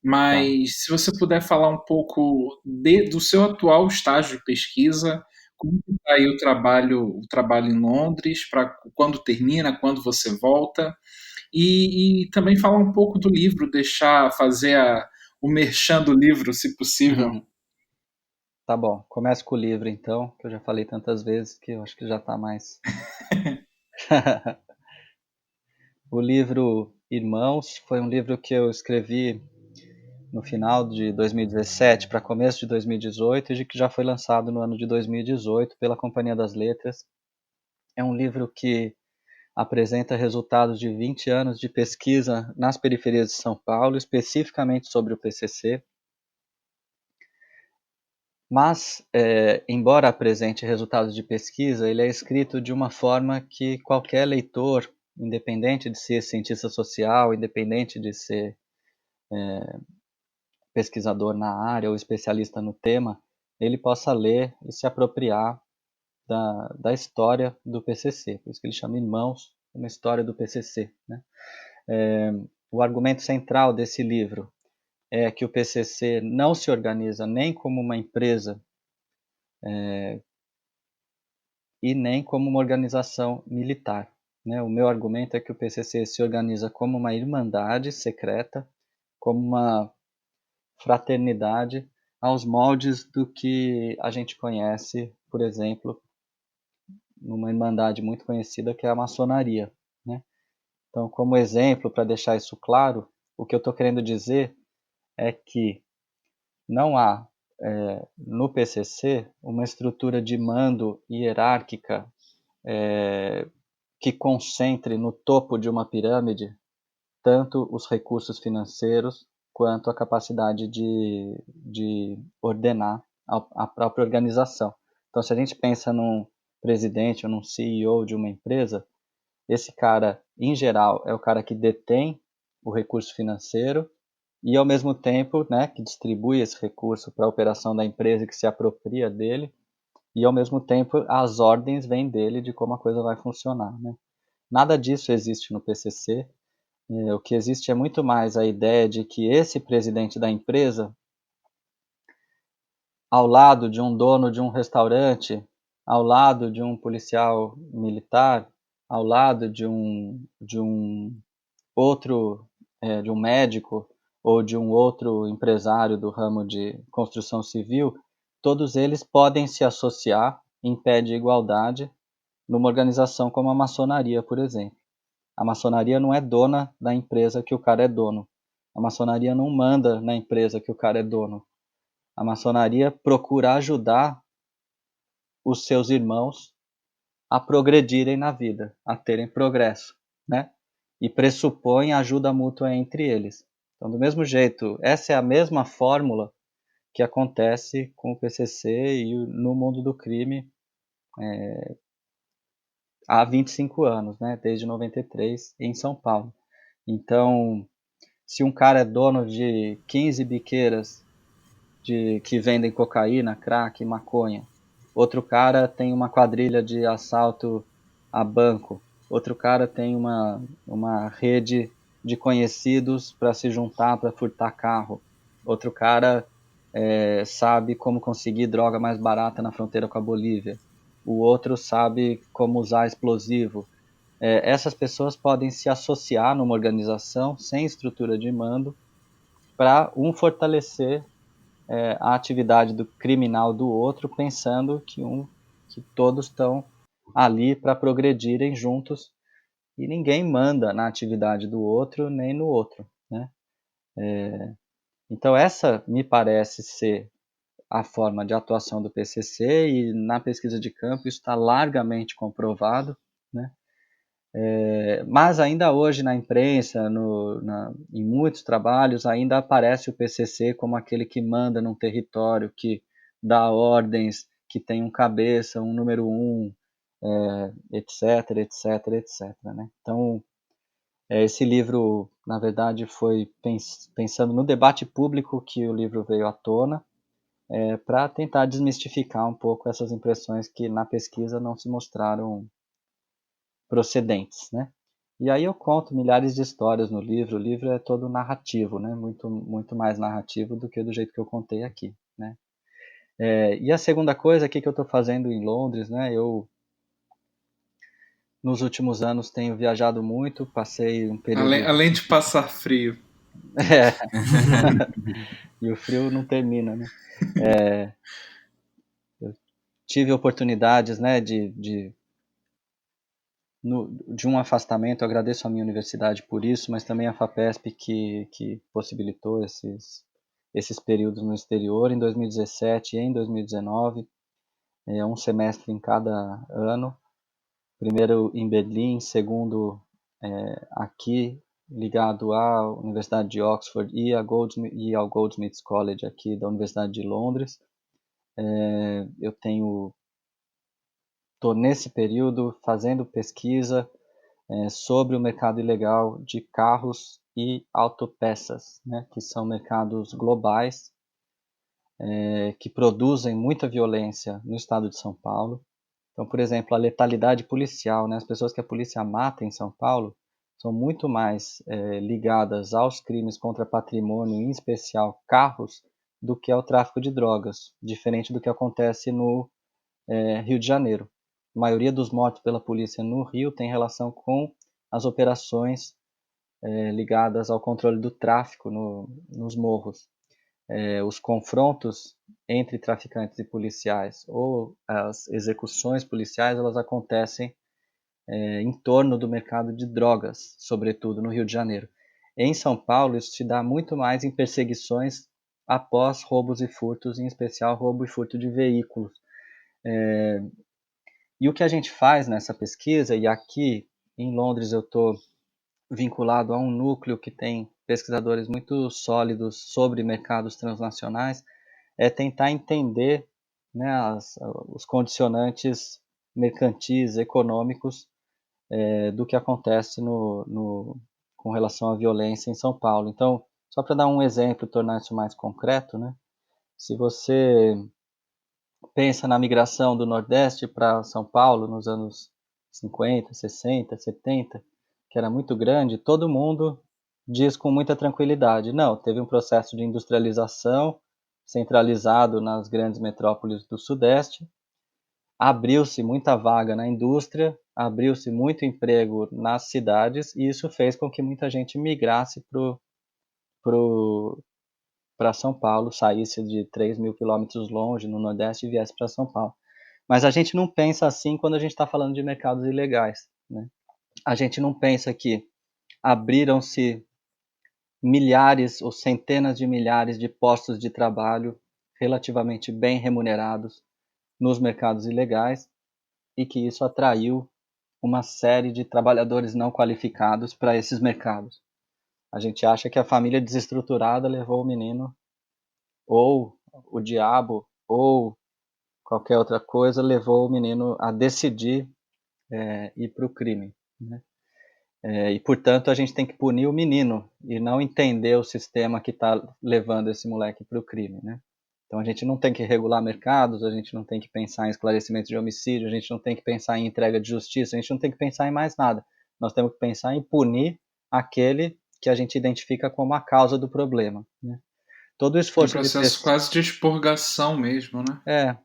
S1: Mas se você puder falar um pouco do seu atual estágio de pesquisa, como está aí o trabalho em Londres, para quando termina, quando você volta, e também falar um pouco do livro, fazer o merchan do livro, se possível.
S5: Tá bom. Começo com o livro, então, que eu já falei tantas vezes que eu acho que já tá mais. O livro Irmãos foi um livro que eu escrevi no final de 2017 para começo de 2018 e que já foi lançado no ano de 2018 pela Companhia das Letras. É um livro que apresenta resultados de 20 anos de pesquisa nas periferias de São Paulo, especificamente sobre o PCC. Mas, embora apresente resultados de pesquisa, ele é escrito de uma forma que qualquer leitor, independente de ser cientista social, independente de ser pesquisador na área ou especialista no tema, ele possa ler e se apropriar da história do PCC. Por isso que ele chama Irmãos, uma história do PCC. Né? O argumento central desse livro é que o PCC não se organiza nem como uma empresa e nem como uma organização militar. Né? O meu argumento é que o PCC se organiza como uma irmandade secreta, como uma fraternidade aos moldes do que a gente conhece, por exemplo, numa irmandade muito conhecida que é a maçonaria. Né? Então, como exemplo, para deixar isso claro, o que eu estou querendo dizer é que não há no PCC uma estrutura de mando hierárquica que concentre no topo de uma pirâmide tanto os recursos financeiros quanto a capacidade de ordenar a própria organização. Então, se a gente pensa num presidente ou num CEO de uma empresa, esse cara, em geral, é o cara que detém o recurso financeiro e, ao mesmo tempo, né, que distribui esse recurso para a operação da empresa, que se apropria dele, e, ao mesmo tempo, as ordens vêm dele de como a coisa vai funcionar. Né? Nada disso existe no PCC. O que existe é muito mais a ideia de que esse presidente da empresa, ao lado de um dono de um restaurante, ao lado de um policial militar, ao lado de um outro de um médico ou de um outro empresário do ramo de construção civil, todos eles podem se associar em pé de igualdade numa organização como a maçonaria, por exemplo. A maçonaria não é dona da empresa que o cara é dono. A maçonaria não manda na empresa que o cara é dono. A maçonaria procura ajudar os seus irmãos a progredirem na vida, a terem progresso, né? E pressupõe ajuda mútua entre eles. Então, do mesmo jeito, essa é a mesma fórmula que acontece com o PCC e no mundo do crime há 25 anos, né? Desde 93, em São Paulo. Então, se um cara é dono de 15 biqueiras que vendem cocaína, crack, maconha, outro cara tem uma quadrilha de assalto a banco, outro cara tem uma rede de conhecidos para se juntar para furtar carro, outro cara sabe como conseguir droga mais barata na fronteira com a Bolívia, o outro sabe como usar explosivo. Essas pessoas podem se associar numa organização sem estrutura de mando para um fortalecer a atividade do criminal do outro, pensando que todos estão ali para progredirem juntos e ninguém manda na atividade do outro nem no outro, né? Então essa me parece ser a forma de atuação do PCC e na pesquisa de campo isso está largamente comprovado, né? Mas ainda hoje na imprensa, em muitos trabalhos, ainda aparece o PCC como aquele que manda num território, que dá ordens, que tem um cabeça, um número 1, etc, etc, etc. Né? Então, esse livro, na verdade, foi pensando no debate público que o livro veio à tona, para tentar desmistificar um pouco essas impressões que na pesquisa não se mostraram procedentes, né? E aí eu conto milhares de histórias no livro. O livro é todo narrativo, né? Muito, muito mais narrativo do que do jeito que eu contei aqui, né? E a segunda coisa aqui que eu estou fazendo em Londres, né? Eu nos últimos anos tenho viajado muito, passei um período
S1: Além de passar frio.
S5: E o frio não termina, né? Eu tive oportunidades, né, de um afastamento. Eu agradeço a minha universidade por isso, mas também a FAPESP que possibilitou esses períodos no exterior, em 2017 e em 2019, um semestre em cada ano, primeiro em Berlim, segundo aqui, ligado à Universidade de Oxford e ao Goldsmiths College aqui da Universidade de Londres. Eu estou nesse período fazendo pesquisa sobre o mercado ilegal de carros e autopeças, né, que são mercados globais que produzem muita violência no estado de São Paulo. Então, por exemplo, a letalidade policial, né, as pessoas que a polícia mata em São Paulo são muito mais ligadas aos crimes contra patrimônio, em especial carros, do que ao tráfico de drogas, diferente do que acontece no Rio de Janeiro. A maioria dos mortos pela polícia no Rio tem relação com as operações ligadas ao controle do tráfico nos morros. Os confrontos entre traficantes e policiais ou as execuções policiais, elas acontecem em torno do mercado de drogas, sobretudo no Rio de Janeiro. Em São Paulo, isso se dá muito mais em perseguições após roubos e furtos, em especial roubo e furto de veículos. E o que a gente faz nessa pesquisa, e aqui em Londres eu estou vinculado a um núcleo que tem pesquisadores muito sólidos sobre mercados transnacionais, é tentar entender, né, os condicionantes mercantis, econômicos do que acontece com relação à violência em São Paulo. Então, só para dar um exemplo, tornar isso mais concreto, né, se você pensa na migração do Nordeste para São Paulo nos anos 50, 60, 70, que era muito grande, todo mundo diz com muita tranquilidade, não, teve um processo de industrialização centralizado nas grandes metrópoles do Sudeste, abriu-se muita vaga na indústria abriu-se muito emprego nas cidades e isso fez com que muita gente migrasse para São Paulo, saísse de 3.000 quilômetros longe no Nordeste e viesse para São Paulo. Mas a gente não pensa assim quando a gente está falando de mercados ilegais, né? A gente não pensa que abriram-se milhares ou centenas de milhares de postos de trabalho relativamente bem remunerados nos mercados ilegais e que isso atraiu uma série de trabalhadores não qualificados para esses mercados. A gente acha que a família desestruturada levou o menino, ou o diabo, ou qualquer outra coisa, levou o menino a decidir ir para o crime, né? E, portanto, a gente tem que punir o menino e não entender o sistema que está levando esse moleque para o crime, né? Então, a gente não tem que regular mercados, a gente não tem que pensar em esclarecimento de homicídio, a gente não tem que pensar em entrega de justiça, a gente não tem que pensar em mais nada. Nós temos que pensar em punir aquele que a gente identifica como a causa do problema, né? Todo o
S1: Um
S5: esforço de
S1: processo quase de expurgação mesmo, né?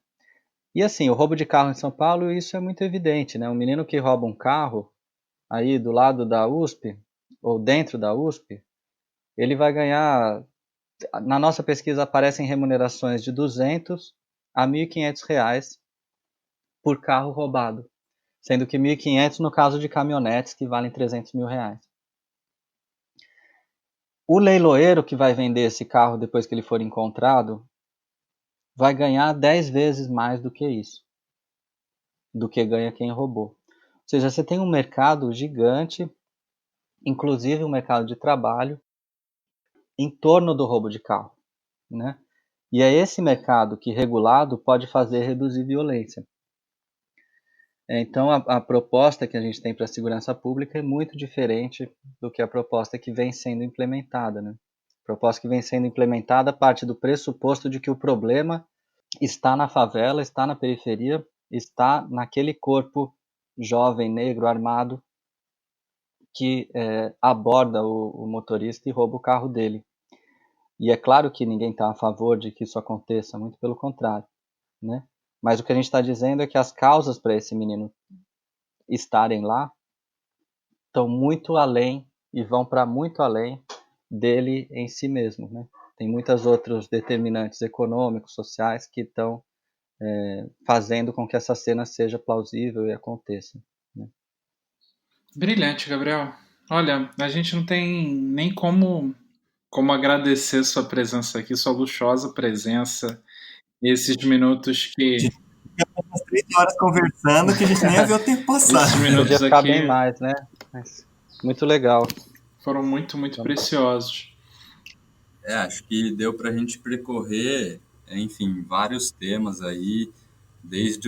S5: E assim, o roubo de carro em São Paulo, isso é muito evidente, né? Um menino que rouba um carro aí do lado da USP, ou dentro da USP, ele vai ganhar, na nossa pesquisa aparecem remunerações de 200 a R$ 1.500 por carro roubado, sendo que 1.500 no caso de caminhonetes que valem R$ 300.000. O leiloeiro que vai vender esse carro depois que ele for encontrado vai ganhar 10 vezes mais do que isso, do que ganha quem roubou. Ou seja, você tem um mercado gigante, inclusive um mercado de trabalho, em torno do roubo de carro, né? E é esse mercado que, regulado, pode fazer reduzir violência. Então, a proposta que a gente tem para a segurança pública é muito diferente do que a proposta que vem sendo implementada, né? A proposta que vem sendo implementada parte do pressuposto de que o problema está na favela, está na periferia, está naquele corpo jovem, negro, armado, que aborda o motorista e rouba o carro dele. E é claro que ninguém está a favor de que isso aconteça, muito pelo contrário, né? Mas o que a gente está dizendo é que as causas para esse menino estarem lá estão muito além e vão para muito além dele em si mesmo, né? Tem muitos outros determinantes econômicos, sociais, que estão fazendo com que essa cena seja plausível e aconteça, né?
S1: Brilhante, Gabriel. Olha, a gente não tem nem como agradecer sua presença aqui, sua luxuosa presença, esses minutos que.
S4: Umas 3 horas conversando que a gente nem ia ver o tempo passar.
S1: Esses
S5: Podia
S1: minutos
S5: ficar
S1: aqui
S5: bem mais, né? Mas muito legal.
S1: foram muito, muito preciosos.
S2: Acho que deu para a gente percorrer, enfim, vários temas aí, desde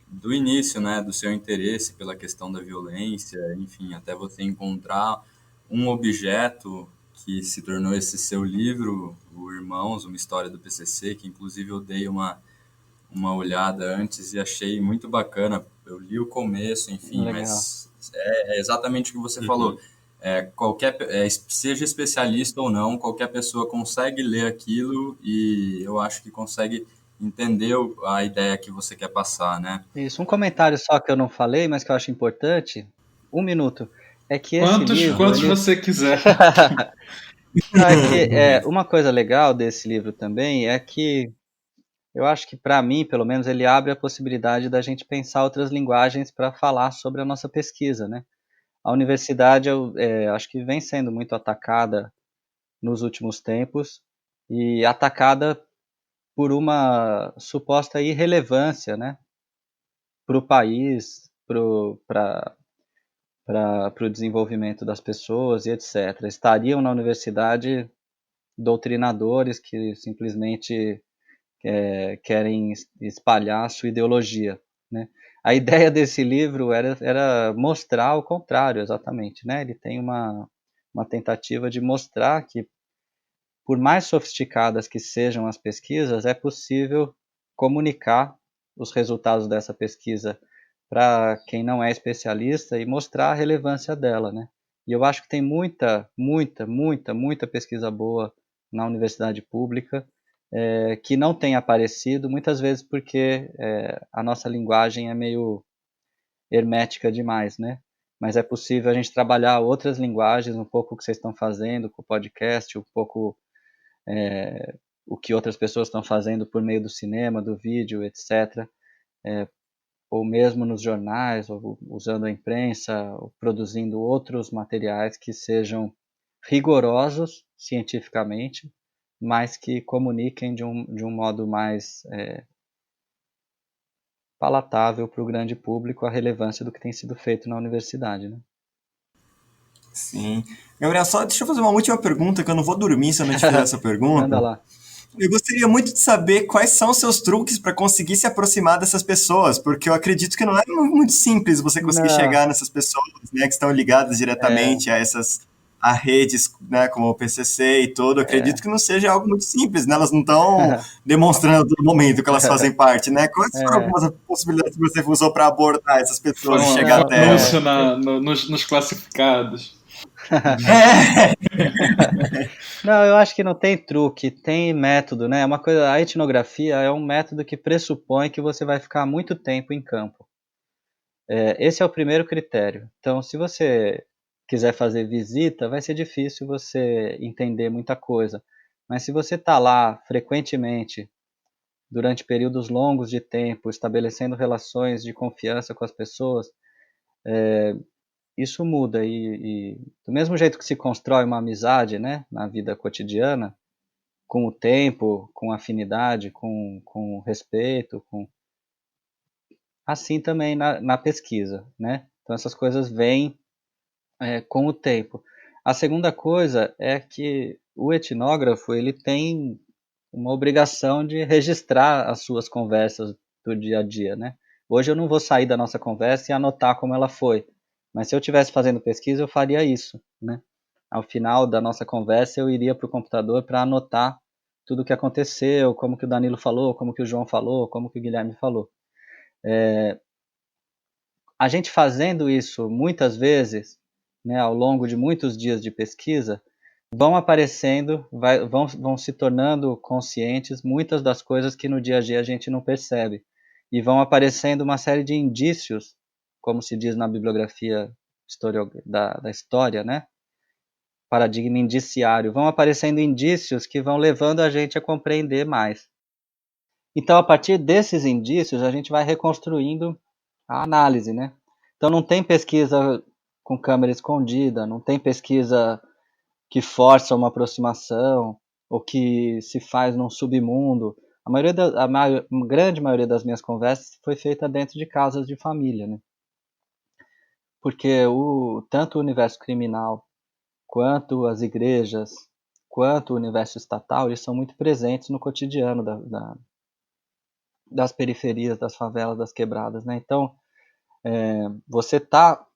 S2: do início, né, do seu interesse pela questão da violência, enfim, até você encontrar um objeto que se tornou esse seu livro, o Irmãos, uma história do PCC, que inclusive eu dei uma olhada antes e achei muito bacana. Eu li o começo, enfim,
S5: Legal.
S2: mas é exatamente o que você falou. Seja especialista ou não, qualquer pessoa consegue ler aquilo e eu acho que consegue entender a ideia que você quer passar, né?
S5: Isso, um comentário só que eu não falei, mas que eu acho importante, 1 minuto, é que esse livro...
S1: Quantos você quiser.
S5: Uma coisa legal desse livro também é que eu acho que, para mim, pelo menos, ele abre a possibilidade da gente pensar outras linguagens para falar sobre a nossa pesquisa, né? A universidade, eu acho que vem sendo muito atacada nos últimos tempos e atacada por uma suposta irrelevância, né, para o país, para o desenvolvimento das pessoas e etc. Estariam na universidade doutrinadores que simplesmente querem espalhar a sua ideologia, né? A ideia desse livro era mostrar o contrário, exatamente, né? Ele tem uma tentativa de mostrar que, por mais sofisticadas que sejam as pesquisas, é possível comunicar os resultados dessa pesquisa para quem não é especialista e mostrar a relevância dela, né? E eu acho que tem muita pesquisa boa na universidade pública que não tem aparecido, muitas vezes porque a nossa linguagem é meio hermética demais, né? Mas é possível a gente trabalhar outras linguagens, um pouco o que vocês estão fazendo com o podcast, um pouco o que outras pessoas estão fazendo por meio do cinema, do vídeo, etc. Ou mesmo nos jornais, ou usando a imprensa, ou produzindo outros materiais que sejam rigorosos cientificamente, mas que comuniquem de um modo mais palatável para o grande público a relevância do que tem sido feito na universidade, né?
S4: Sim. Gabriel, só deixa eu fazer uma última pergunta, que eu não vou dormir se eu não te fizer essa pergunta.
S5: Manda lá.
S4: Eu gostaria muito de saber quais são os seus truques para conseguir se aproximar dessas pessoas, porque eu acredito que não é muito simples você conseguir chegar nessas pessoas, né, que estão ligadas diretamente a redes, né, como o PCC e tudo. Eu acredito que não seja algo muito simples, né? Elas não estão demonstrando a todo momento que elas fazem parte, né? Quais foram algumas possibilidades que você usou para abordar essas pessoas e chegar até elas?
S1: Nos classificados.
S5: Não, eu acho que não tem truque, tem método, né? A etnografia é um método que pressupõe que você vai ficar muito tempo em campo. Esse é o primeiro critério. Então, se você quiser fazer visita, vai ser difícil você entender muita coisa. Mas se você está lá frequentemente, durante períodos longos de tempo, estabelecendo relações de confiança com as pessoas, isso muda. E do mesmo jeito que se constrói uma amizade, né, na vida cotidiana, com o tempo, com afinidade, com respeito, assim também na pesquisa, né? Então essas coisas vêm com o tempo. A segunda coisa é que o etnógrafo ele tem uma obrigação de registrar as suas conversas do dia a dia, né? Hoje eu não vou sair da nossa conversa e anotar como ela foi, mas se eu estivesse fazendo pesquisa eu faria isso, né? Ao final da nossa conversa eu iria para o computador para anotar tudo o que aconteceu, como que o Danilo falou, como que o João falou, como que o Guilherme falou. A gente fazendo isso muitas vezes, né, ao longo de muitos dias de pesquisa, vão aparecendo, vão se tornando conscientes muitas das coisas que no dia a dia a gente não percebe. E vão aparecendo uma série de indícios, como se diz na bibliografia da história, né? Paradigma indiciário. Vão aparecendo indícios que vão levando a gente a compreender mais. Então, a partir desses indícios, a gente vai reconstruindo a análise, né? Então, não tem pesquisa com câmera escondida, não tem pesquisa que força uma aproximação ou que se faz num submundo. A grande maioria das minhas conversas foi feita dentro de casas de família, né? Porque tanto o universo criminal, quanto as igrejas, quanto o universo estatal, eles são muito presentes no cotidiano das periferias, das favelas, das quebradas, né? Então, você está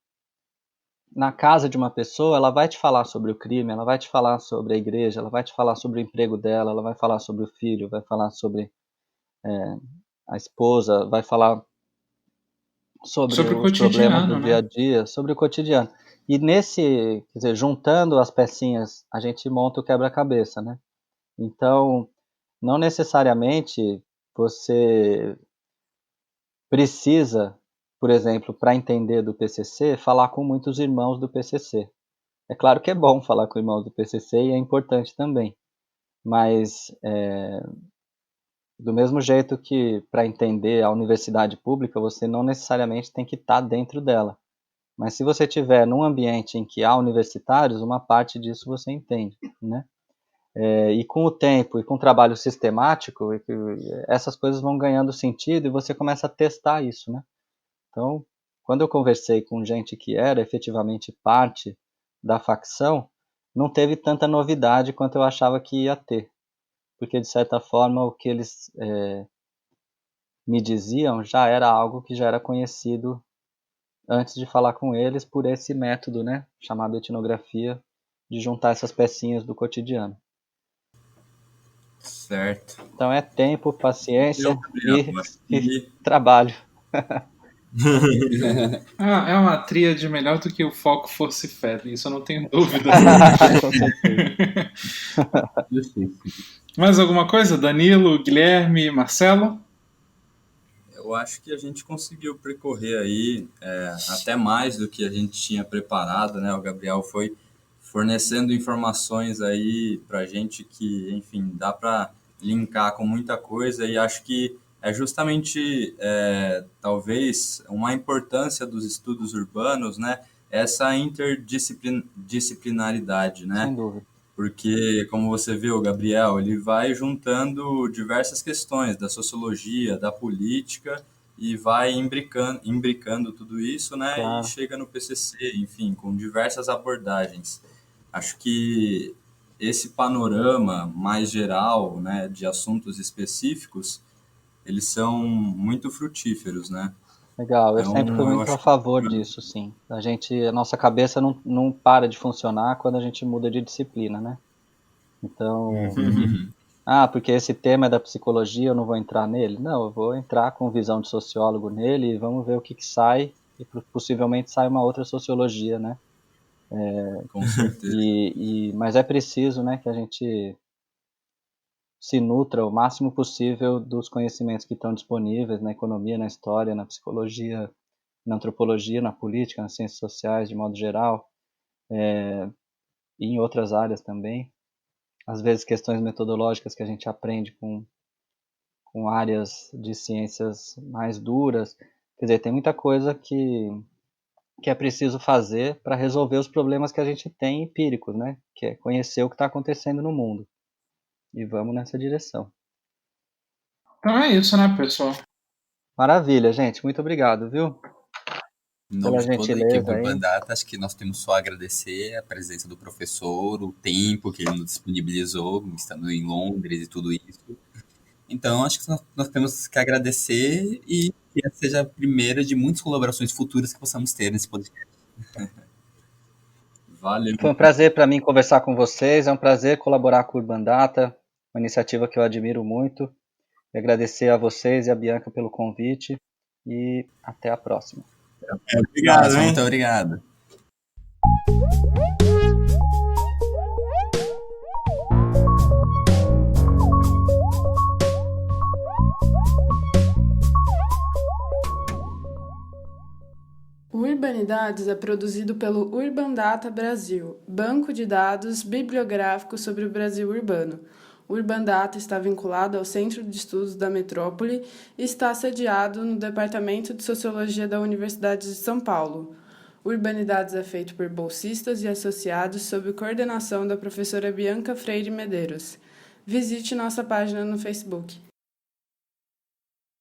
S5: na casa de uma pessoa, ela vai te falar sobre o crime, ela vai te falar sobre a igreja, ela vai te falar sobre o emprego dela, ela vai falar sobre o filho, vai falar sobre a esposa, vai falar sobre os problemas do dia a dia, sobre o cotidiano. E quer dizer, juntando as pecinhas, a gente monta o quebra-cabeça, né? Então, não necessariamente você precisa, por exemplo, para entender do PCC, falar com muitos irmãos do PCC. É claro que é bom falar com irmãos do PCC e é importante também, mas do mesmo jeito que para entender a universidade pública, você não necessariamente tem que estar dentro dela. Mas se você estiver num ambiente em que há universitários, uma parte disso você entende, né? E com o tempo e com o trabalho sistemático, essas coisas vão ganhando sentido e você começa a testar isso, né? Então, quando eu conversei com gente que era efetivamente parte da facção, não teve tanta novidade quanto eu achava que ia ter. Porque, de certa forma, o que eles me diziam já era algo que já era conhecido antes de falar com eles por esse método, né, chamado etnografia, de juntar essas pecinhas do cotidiano.
S3: Certo.
S5: Então é tempo, paciência e trabalho.
S1: É uma tríade melhor do que o foco, força e fé, isso eu não tenho dúvida. Mais alguma coisa? Danilo, Guilherme, Marcelo?
S2: eu acho que a gente conseguiu percorrer aí até mais do que a gente tinha preparado, né? O Gabriel foi fornecendo informações aí para a gente que, enfim, dá para linkar com muita coisa e acho que é justamente, talvez, uma importância dos estudos urbanos, né? Essa interdisciplinaridade, né?
S5: Sem dúvida.
S2: Porque, como você viu, Gabriel, ele vai juntando diversas questões da sociologia, da política, e vai imbricando tudo isso, né?
S5: Claro.
S2: E chega no PCC, enfim, com diversas abordagens. Acho que esse panorama mais geral, né, de assuntos específicos, eles são muito frutíferos, né?
S5: Legal, eu sempre fui
S2: Então, eu
S5: muito a
S2: acho que
S5: favor disso, sim. A nossa cabeça não para de funcionar quando a gente muda de disciplina, né? Então, porque esse tema é da psicologia, eu não vou entrar nele? Não, eu vou entrar com visão de sociólogo nele e vamos ver o que sai, e possivelmente sai uma outra sociologia, né?
S2: com certeza.
S5: Mas é preciso, né, que a gente se nutra o máximo possível dos conhecimentos que estão disponíveis na economia, na história, na psicologia, na antropologia, na política, nas ciências sociais, de modo geral, e em outras áreas também. Às vezes questões metodológicas que a gente aprende com áreas de ciências mais duras. Quer dizer, tem muita coisa que é preciso fazer para resolver os problemas que a gente tem empíricos, né? Que é conhecer o que está acontecendo no mundo. E vamos nessa direção.
S1: Então é isso, né, pessoal?
S3: Maravilha, gente. Muito obrigado, viu?
S5: Em nome de toda a equipe
S3: Urban Data, acho que nós temos só a agradecer a presença do professor, o tempo que ele nos disponibilizou, estando em Londres e tudo isso. Então, acho que nós temos que agradecer e que essa seja a primeira de muitas colaborações futuras que possamos ter nesse podcast.
S2: Valeu.
S5: Foi um prazer para mim conversar com vocês, é um prazer colaborar com o Urban Data, uma iniciativa que eu admiro muito. E agradecer a vocês e a Bianca pelo convite e até a próxima.
S4: Obrigado, hein?
S3: Muito obrigado.
S6: O Urbanidades é produzido pelo Urban Data Brasil, banco de dados bibliográfico sobre o Brasil urbano. O Urban Data está vinculado ao Centro de Estudos da Metrópole e está sediado no Departamento de Sociologia da Universidade de São Paulo. O Urbanidades é feito por bolsistas e associados sob coordenação da professora Bianca Freire Medeiros. Visite nossa página no Facebook.